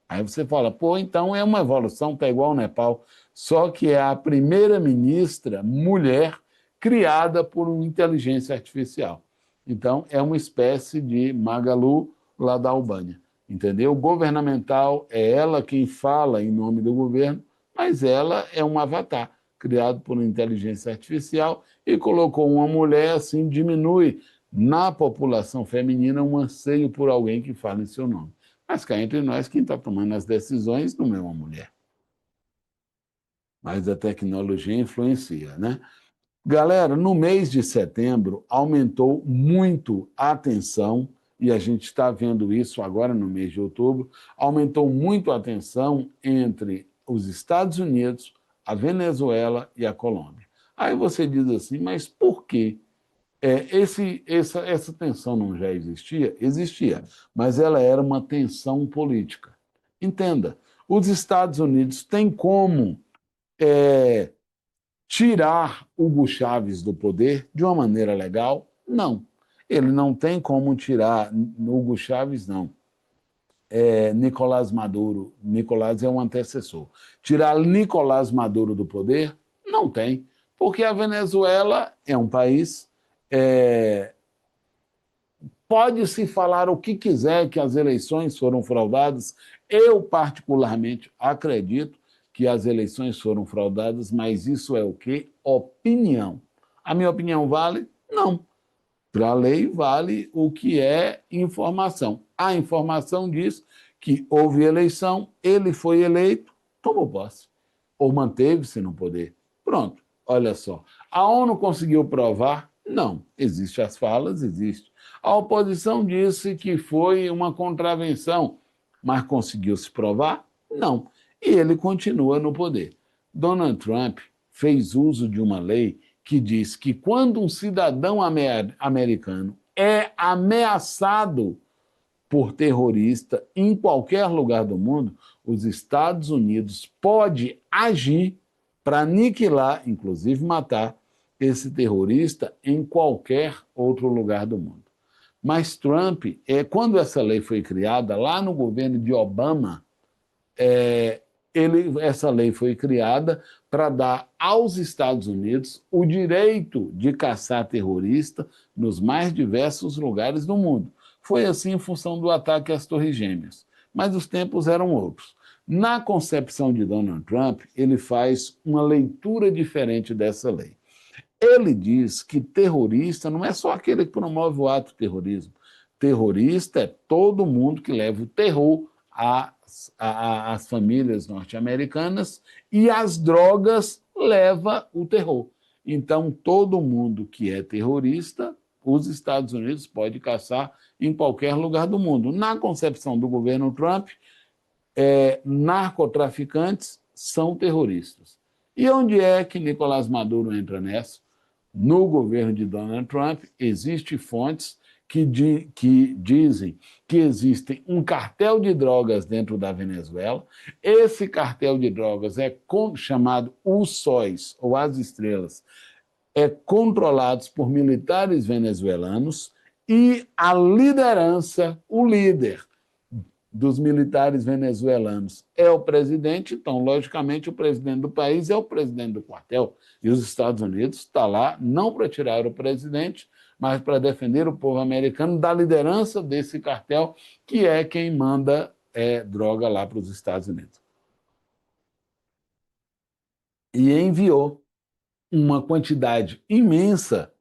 Aí você fala, pô, então é uma evolução, está igual ao Nepal, só que é a primeira-ministra mulher criada por uma inteligência artificial. Então, é uma espécie de Magalu lá da Albânia. Entendeu? Governamental é ela quem fala em nome do governo, mas ela é um avatar criado por uma inteligência artificial e colocou uma mulher, assim, diminui na população feminina um anseio por alguém que fale em seu nome. Mas cá entre nós, quem está tomando as decisões não é uma mulher. Mas a tecnologia influencia, né? Galera, no mês de setembro aumentou muito a tensão, e a gente está vendo isso agora no mês de outubro, aumentou muito a tensão entre os Estados Unidos, a Venezuela e a Colômbia. Aí você diz assim, mas por quê? Essa tensão não já existia? Existia, mas ela era uma tensão política. Entenda, os Estados Unidos têm como tirar Hugo Chávez do poder de uma maneira legal? Não. Ele não tem como tirar Hugo Chávez, não. Nicolás Maduro. Nicolás é um antecessor. Tirar Nicolás Maduro do poder? Não tem. Porque a Venezuela é um país. Pode-se falar o que quiser que as eleições foram fraudadas. Eu, particularmente, acredito que as eleições foram fraudadas, mas isso é o quê? Opinião. A minha opinião vale? Não. Para a lei vale o que é informação. A informação diz que houve eleição, ele foi eleito, tomou posse. Ou manteve-se no poder. Pronto, olha só. A ONU conseguiu provar Não. Existem as falas, existe. A oposição disse que foi uma contravenção, mas conseguiu se provar? Não. E ele continua no poder. Donald Trump fez uso de uma lei que diz que quando um cidadão americano é ameaçado por terrorista em qualquer lugar do mundo, os Estados Unidos pode agir para aniquilar, inclusive matar, esse terrorista em qualquer outro lugar do mundo. Mas Trump, quando essa lei foi criada, lá no governo de Obama, essa lei foi criada para dar aos Estados Unidos o direito de caçar terrorista nos mais diversos lugares do mundo. Foi assim em função do ataque às Torres Gêmeas. Mas os tempos eram outros. Na concepção de Donald Trump, ele faz uma leitura diferente dessa lei. Ele diz que terrorista não é só aquele que promove o ato de terrorismo. Terrorista é todo mundo que leva o terror às famílias norte-americanas e as drogas leva o terror. Então, todo mundo que é terrorista, os Estados Unidos pode caçar em qualquer lugar do mundo. Na concepção do governo Trump, narcotraficantes são terroristas. E onde é que Nicolás Maduro entra nessa? No governo de Donald Trump, existem fontes que dizem que existe um cartel de drogas dentro da Venezuela. Esse cartel de drogas é chamado os Sóis, ou as Estrelas, é controlado por militares venezuelanos e a liderança, o líder dos militares venezuelanos é o presidente, então, logicamente, o presidente do país é o presidente do quartel. E os Estados Unidos estão lá não para tirar o presidente, mas para defender o povo americano da liderança desse cartel, que é quem manda droga lá para os Estados Unidos. E enviou uma quantidade imensa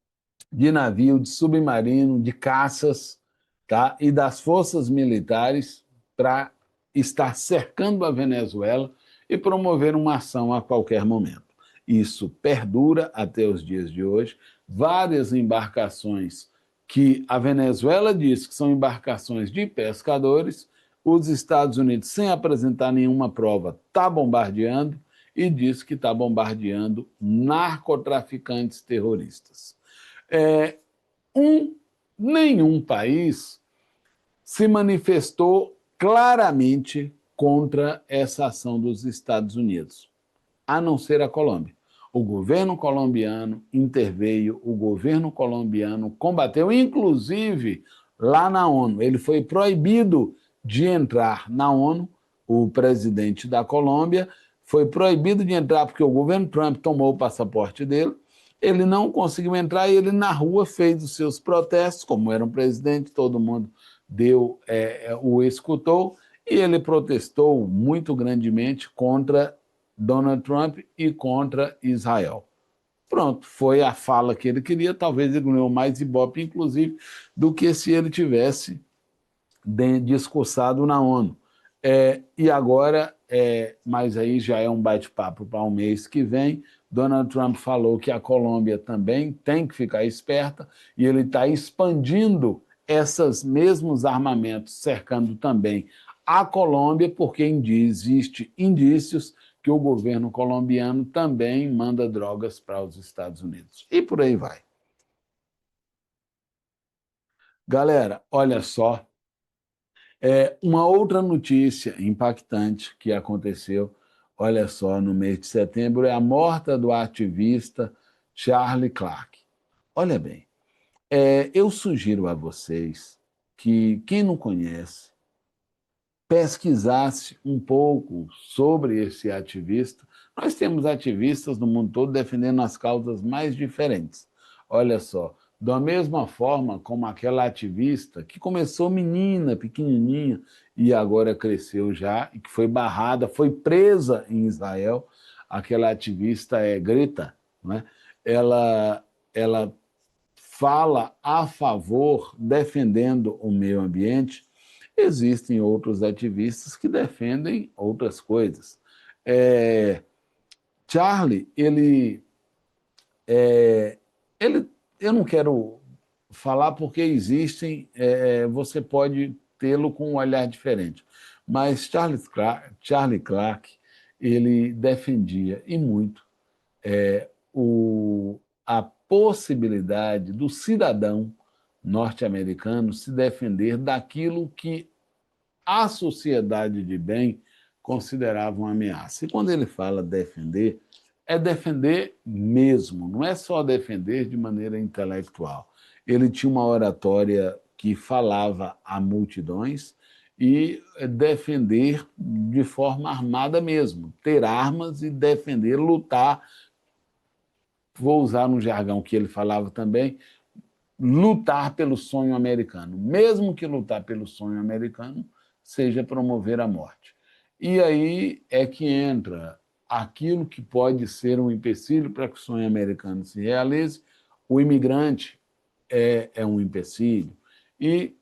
de navio, de submarino, de caças, tá? E das forças militares para estar cercando a Venezuela e promover uma ação a qualquer momento. Isso perdura até os dias de hoje. Várias embarcações que a Venezuela diz que são embarcações de pescadores, os Estados Unidos, sem apresentar nenhuma prova, está bombardeando e diz que está bombardeando narcotraficantes terroristas. Nenhum país se manifestou claramente contra essa ação dos Estados Unidos, a não ser a Colômbia. O governo colombiano interveio, o governo colombiano combateu, inclusive lá na ONU. Ele foi proibido de entrar na ONU, o presidente da Colômbia foi proibido de entrar porque o governo Trump tomou o passaporte dele. Ele não conseguiu entrar e ele na rua fez os seus protestos, como era um presidente, todo mundo o escutou, e ele protestou muito grandemente contra Donald Trump e contra Israel. Pronto, foi a fala que ele queria, talvez ele ganhou mais ibope, inclusive, do que se ele tivesse discursado na ONU. E agora, mas aí já é um bate-papo para o mês que vem, Donald Trump falou que a Colômbia também tem que ficar esperta e ele está expandindo esses mesmos armamentos, cercando também a Colômbia, porque existem indícios que o governo colombiano também manda drogas para os Estados Unidos. E por aí vai. Galera, olha só, uma outra notícia impactante que aconteceu, olha só, no mês de setembro, é a morte do ativista Charlie Clark. Olha bem, eu sugiro a vocês que, quem não conhece, pesquisasse um pouco sobre esse ativista. Nós temos ativistas no mundo todo defendendo as causas mais diferentes. Olha só, da mesma forma como aquela ativista que começou menina, pequenininha, e agora cresceu já, e que foi barrada, foi presa em Israel, aquela ativista é Greta, né? Ela fala a favor, defendendo o meio ambiente. Existem outros ativistas que defendem outras coisas. Charlie, ele eu não quero falar porque existem, você pode tê-lo com um olhar diferente. Mas Charlie Clark, ele defendia, e muito, a possibilidade do cidadão norte-americano se defender daquilo que a sociedade de bem considerava uma ameaça. E quando ele fala defender, é defender mesmo, não é só defender de maneira intelectual. Ele tinha uma oratória que falava a multidões e defender de forma armada mesmo, ter armas e defender, lutar. Vou usar um jargão que ele falava também, lutar pelo sonho americano, mesmo que lutar pelo sonho americano seja promover a morte. E aí é que entra aquilo que pode ser um empecilho para que o sonho americano se realize. O imigrante é um empecilho. E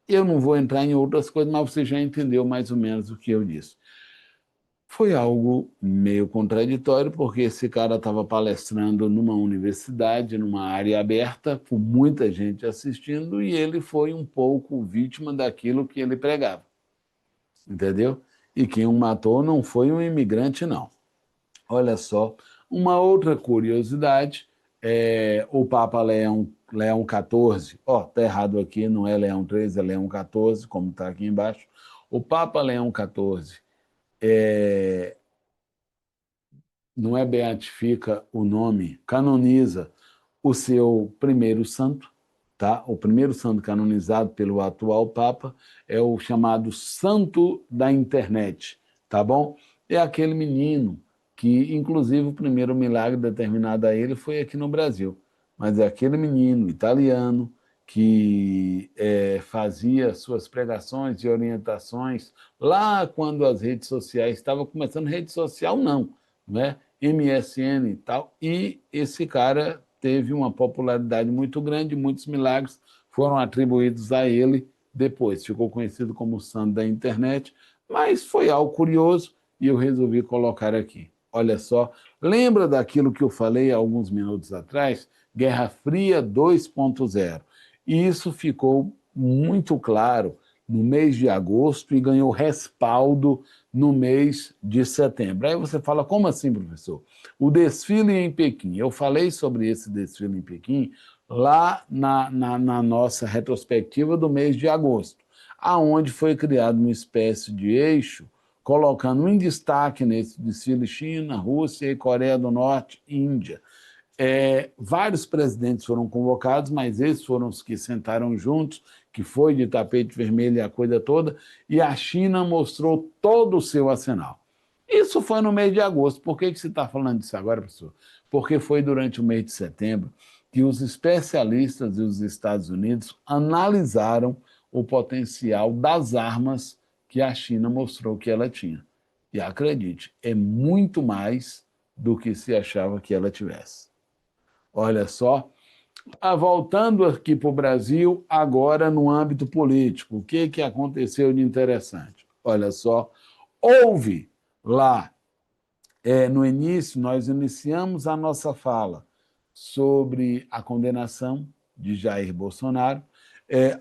eu não vou entrar em outras coisas, mas você já entendeu mais ou menos o que eu disse. Foi algo meio contraditório, porque esse cara estava palestrando numa universidade, numa área aberta, com muita gente assistindo, e ele foi um pouco vítima daquilo que ele pregava, entendeu? E quem o matou não foi um imigrante, não. Olha só, uma outra curiosidade, o Papa Leão XIV, está errado aqui, não é Leão XIII, é Leão XIV, como está aqui embaixo. O Papa Leão XIV não é beatifica o nome, canoniza o seu primeiro santo, tá? O primeiro santo canonizado pelo atual Papa é o chamado Santo da Internet, tá bom? É aquele menino que, inclusive, o primeiro milagre determinado a ele foi aqui no Brasil, mas é aquele menino italiano que fazia suas pregações e orientações lá quando as redes sociais estavam começando, rede social não, né? MSN e tal, e esse cara teve uma popularidade muito grande, muitos milagres foram atribuídos a ele depois. Ficou conhecido como o santo da internet, mas foi algo curioso e eu resolvi colocar aqui. Olha só, lembra daquilo que eu falei há alguns minutos atrás? Guerra Fria 2.0. E isso ficou muito claro no mês de agosto e ganhou respaldo no mês de setembro. Aí você fala, como assim, professor? O desfile em Pequim. Eu falei sobre esse desfile em Pequim lá na nossa retrospectiva do mês de agosto, aonde foi criado uma espécie de eixo, colocando em destaque nesse desfile China, Rússia e Coreia do Norte e Índia. Vários presidentes foram convocados, mas esses foram os que sentaram juntos, que foi de tapete vermelho e a coisa toda, e a China mostrou todo o seu arsenal. Isso foi no mês de agosto. Por que você está falando disso agora, professor? Porque foi durante o mês de setembro que os especialistas dos Estados Unidos analisaram o potencial das armas que a China mostrou que ela tinha. E acredite, é muito mais do que se achava que ela tivesse. Olha só. Voltando aqui para o Brasil, agora no âmbito político, o que aconteceu de interessante? Olha só, houve lá, no início, nós iniciamos a nossa fala sobre a condenação de Jair Bolsonaro,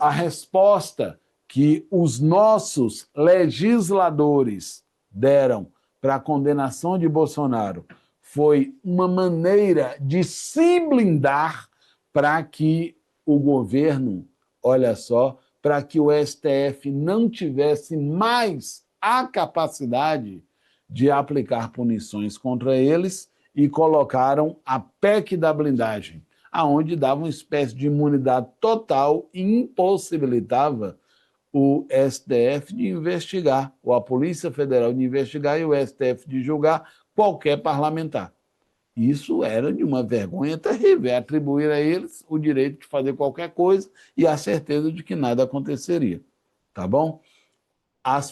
a resposta que os nossos legisladores deram para a condenação de Bolsonaro foi uma maneira de se blindar para que o governo, olha só, para que o STF não tivesse mais a capacidade de aplicar punições contra eles e colocaram a PEC da blindagem, aonde dava uma espécie de imunidade total e impossibilitava o STF de investigar, ou a Polícia Federal de investigar e o STF de julgar qualquer parlamentar. Isso era de uma vergonha terrível, atribuir a eles o direito de fazer qualquer coisa e a certeza de que nada aconteceria. Tá bom?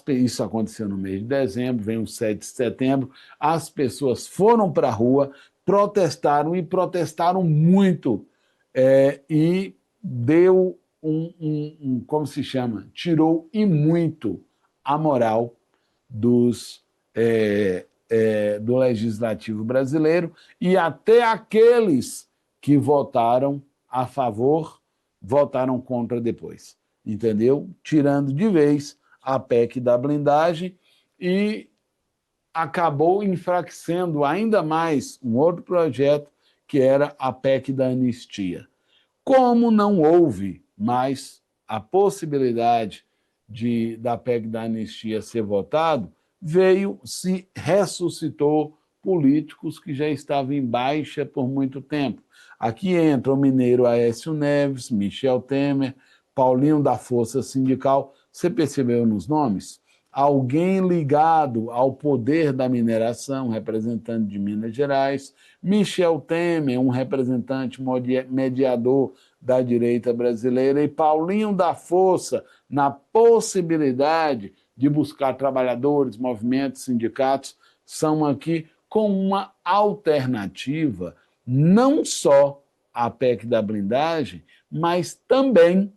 Isso aconteceu no mês de dezembro, vem o 7 de setembro, as pessoas foram para a rua, protestaram e protestaram muito, e deu como se chama? Tirou e muito a moral do legislativo brasileiro e até aqueles que votaram a favor, votaram contra depois, entendeu? Tirando de vez a PEC da blindagem e acabou enfraquecendo ainda mais um outro projeto, que era a PEC da anistia. Como não houve mais a possibilidade da PEC da anistia ser votado, se ressuscitou políticos que já estavam em baixa por muito tempo. Aqui entra o mineiro Aécio Neves, Michel Temer, Paulinho da Força Sindical. Você percebeu nos nomes? Alguém ligado ao poder da mineração, representante de Minas Gerais, Michel Temer, um representante mediador da direita brasileira, e Paulinho da Força, na possibilidade de buscar trabalhadores, movimentos, sindicatos, são aqui com uma alternativa, não só à PEC da blindagem, mas também,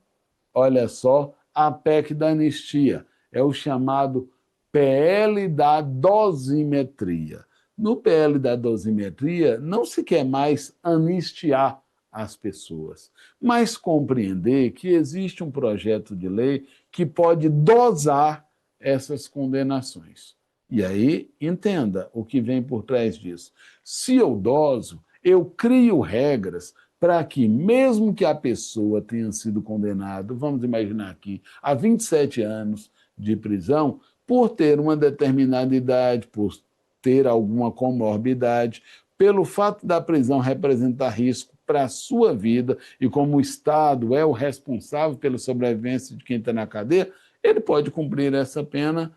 olha só, a PEC da anistia. É o chamado PL da dosimetria. No PL da dosimetria, não se quer mais anistiar as pessoas, mas compreender que existe um projeto de lei que pode dosar essas condenações. E aí, entenda o que vem por trás disso. Se eu doso, eu crio regras para que, mesmo que a pessoa tenha sido condenada, vamos imaginar aqui, a 27 anos de prisão, por ter uma determinada idade, por ter alguma comorbidade, pelo fato da prisão representar risco para a sua vida, e como o Estado é o responsável pela sobrevivência de quem está na cadeia, ele pode cumprir essa pena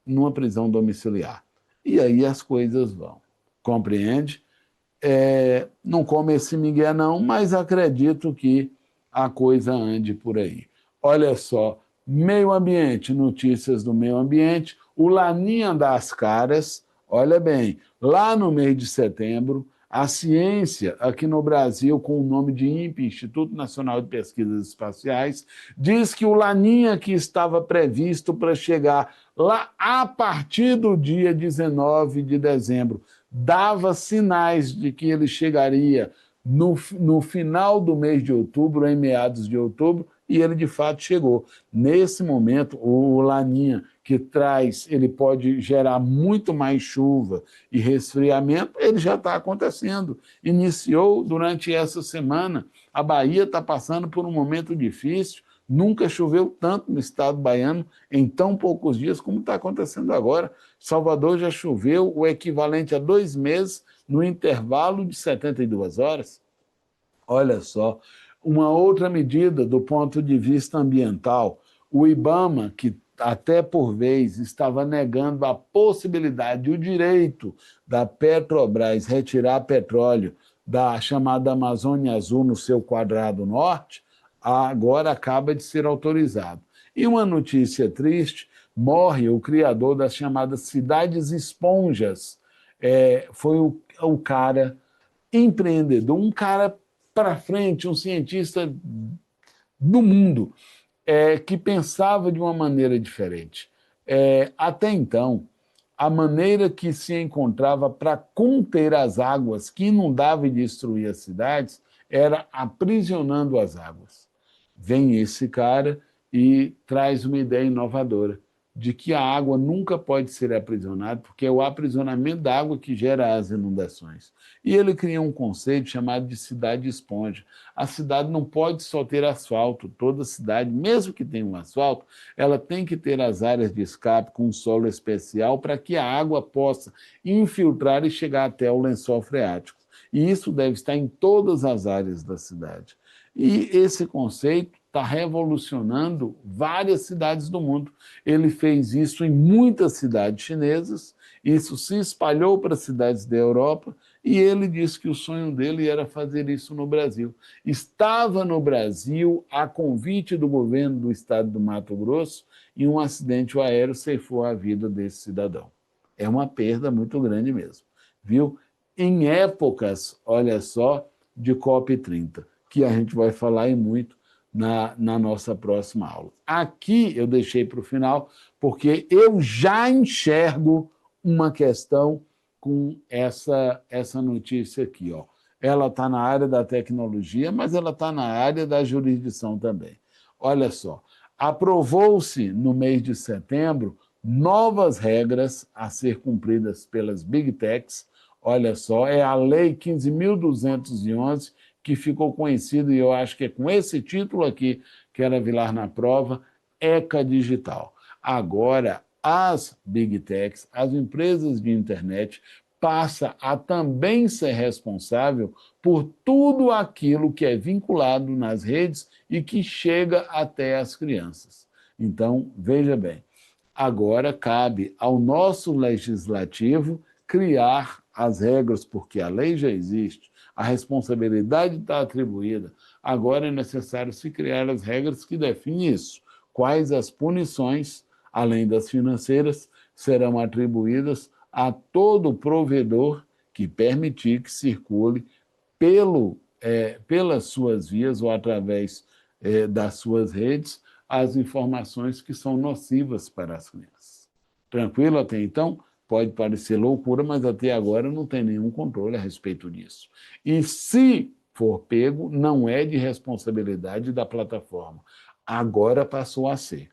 numa prisão domiciliar. E aí as coisas vão. Compreende? Não come esse migué não, mas acredito que a coisa ande por aí. Olha só, meio ambiente, notícias do meio ambiente, o Laninha das caras, olha bem, lá no mês de setembro, a ciência aqui no Brasil, com o nome de INPE, Instituto Nacional de Pesquisas Espaciais, diz que o Laninha que estava previsto para chegar lá a partir do dia 19 de dezembro, dava sinais de que ele chegaria no final do mês de outubro, em meados de outubro, e ele de fato chegou. Nesse momento, o Laninha, que ele pode gerar muito mais chuva e resfriamento, ele já está acontecendo. Iniciou durante essa semana. A Bahia está passando por um momento difícil, nunca choveu tanto no estado baiano em tão poucos dias como está acontecendo agora. Salvador já choveu o equivalente a 2 meses no intervalo de 72 horas. Olha só, uma outra medida do ponto de vista ambiental, o IBAMA, que até por vez estava negando a possibilidade, o direito da Petrobras retirar petróleo da chamada Amazônia Azul no seu quadrado norte, agora acaba de ser autorizado. E uma notícia triste, morre o criador das chamadas cidades esponjas. Foi o cara empreendedor, um cara para frente, um cientista do mundo, que pensava de uma maneira diferente. Até então, a maneira que se encontrava para conter as águas que inundavam e destruíam as cidades era aprisionando as águas. Vem esse cara e traz uma ideia inovadora de que a água nunca pode ser aprisionada, porque é o aprisionamento da água que gera as inundações. E ele cria um conceito chamado de cidade esponja. A cidade não pode só ter asfalto, toda cidade, mesmo que tenha um asfalto, ela tem que ter as áreas de escape com um solo especial para que a água possa infiltrar e chegar até o lençol freático. E isso deve estar em todas as áreas da cidade. E esse conceito está revolucionando várias cidades do mundo. Ele fez isso em muitas cidades chinesas, isso se espalhou para cidades da Europa, e ele disse que o sonho dele era fazer isso no Brasil. Estava no Brasil a convite do governo do estado do Mato Grosso e um acidente aéreo ceifou a vida desse cidadão. É uma perda muito grande mesmo, viu? Em épocas, olha só, de COP30, que a gente vai falar e muito na nossa próxima aula. Aqui eu deixei para o final, porque eu já enxergo uma questão com essa notícia aqui. Ó. ela está na área da tecnologia, mas ela está na área da jurisdição também. Olha só, aprovou-se no mês de setembro novas regras a ser cumpridas pelas Big Techs. Olha só, é a Lei 15.211, que ficou conhecida, e eu acho que é com esse título aqui que era Vilar na prova, ECA Digital. Agora, as Big Techs, as empresas de internet, passa a também ser responsável por tudo aquilo que é vinculado nas redes e que chega até as crianças. Então, veja bem, agora cabe ao nosso legislativo criar as regras, porque a lei já existe, a responsabilidade está atribuída, agora é necessário se criar as regras que definem isso. Quais as punições, além das financeiras, serão atribuídas a todo provedor que permitir que circule pelas suas vias ou através das suas redes as informações que são nocivas para as crianças. Tranquilo até então? Pode parecer loucura, mas até agora não tem nenhum controle a respeito disso. E se for pego, não é de responsabilidade da plataforma. Agora passou a ser.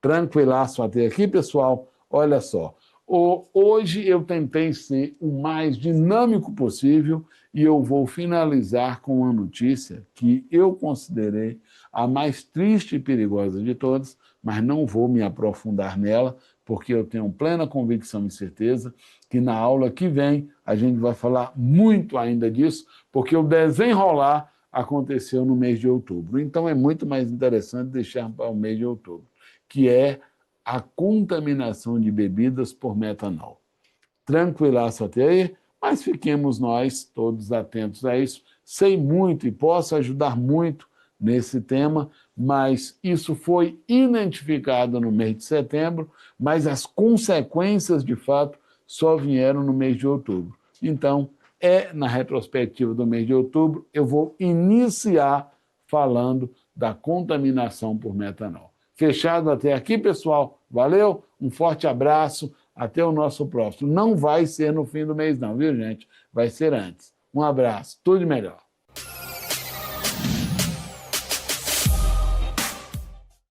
Tranquilaço até aqui, pessoal? Olha só, hoje eu tentei ser o mais dinâmico possível e eu vou finalizar com uma notícia que eu considerei a mais triste e perigosa de todas, mas não vou me aprofundar nela, porque eu tenho plena convicção e certeza que na aula que vem a gente vai falar muito ainda disso, porque o desenrolar aconteceu no mês de outubro. Então é muito mais interessante deixar para o mês de outubro, que é a contaminação de bebidas por metanol. Tranquilaço até aí, mas fiquemos nós todos atentos a isso. Sei muito e posso ajudar muito nesse tema, mas isso foi identificado no mês de setembro, mas as consequências, de fato, só vieram no mês de outubro. Então, na retrospectiva do mês de outubro, eu vou iniciar falando da contaminação por metanol. Fechado até aqui, pessoal? Valeu? Um forte abraço. Até o nosso próximo. Não vai ser no fim do mês, não, viu, gente? Vai ser antes. Um abraço. Tudo de melhor.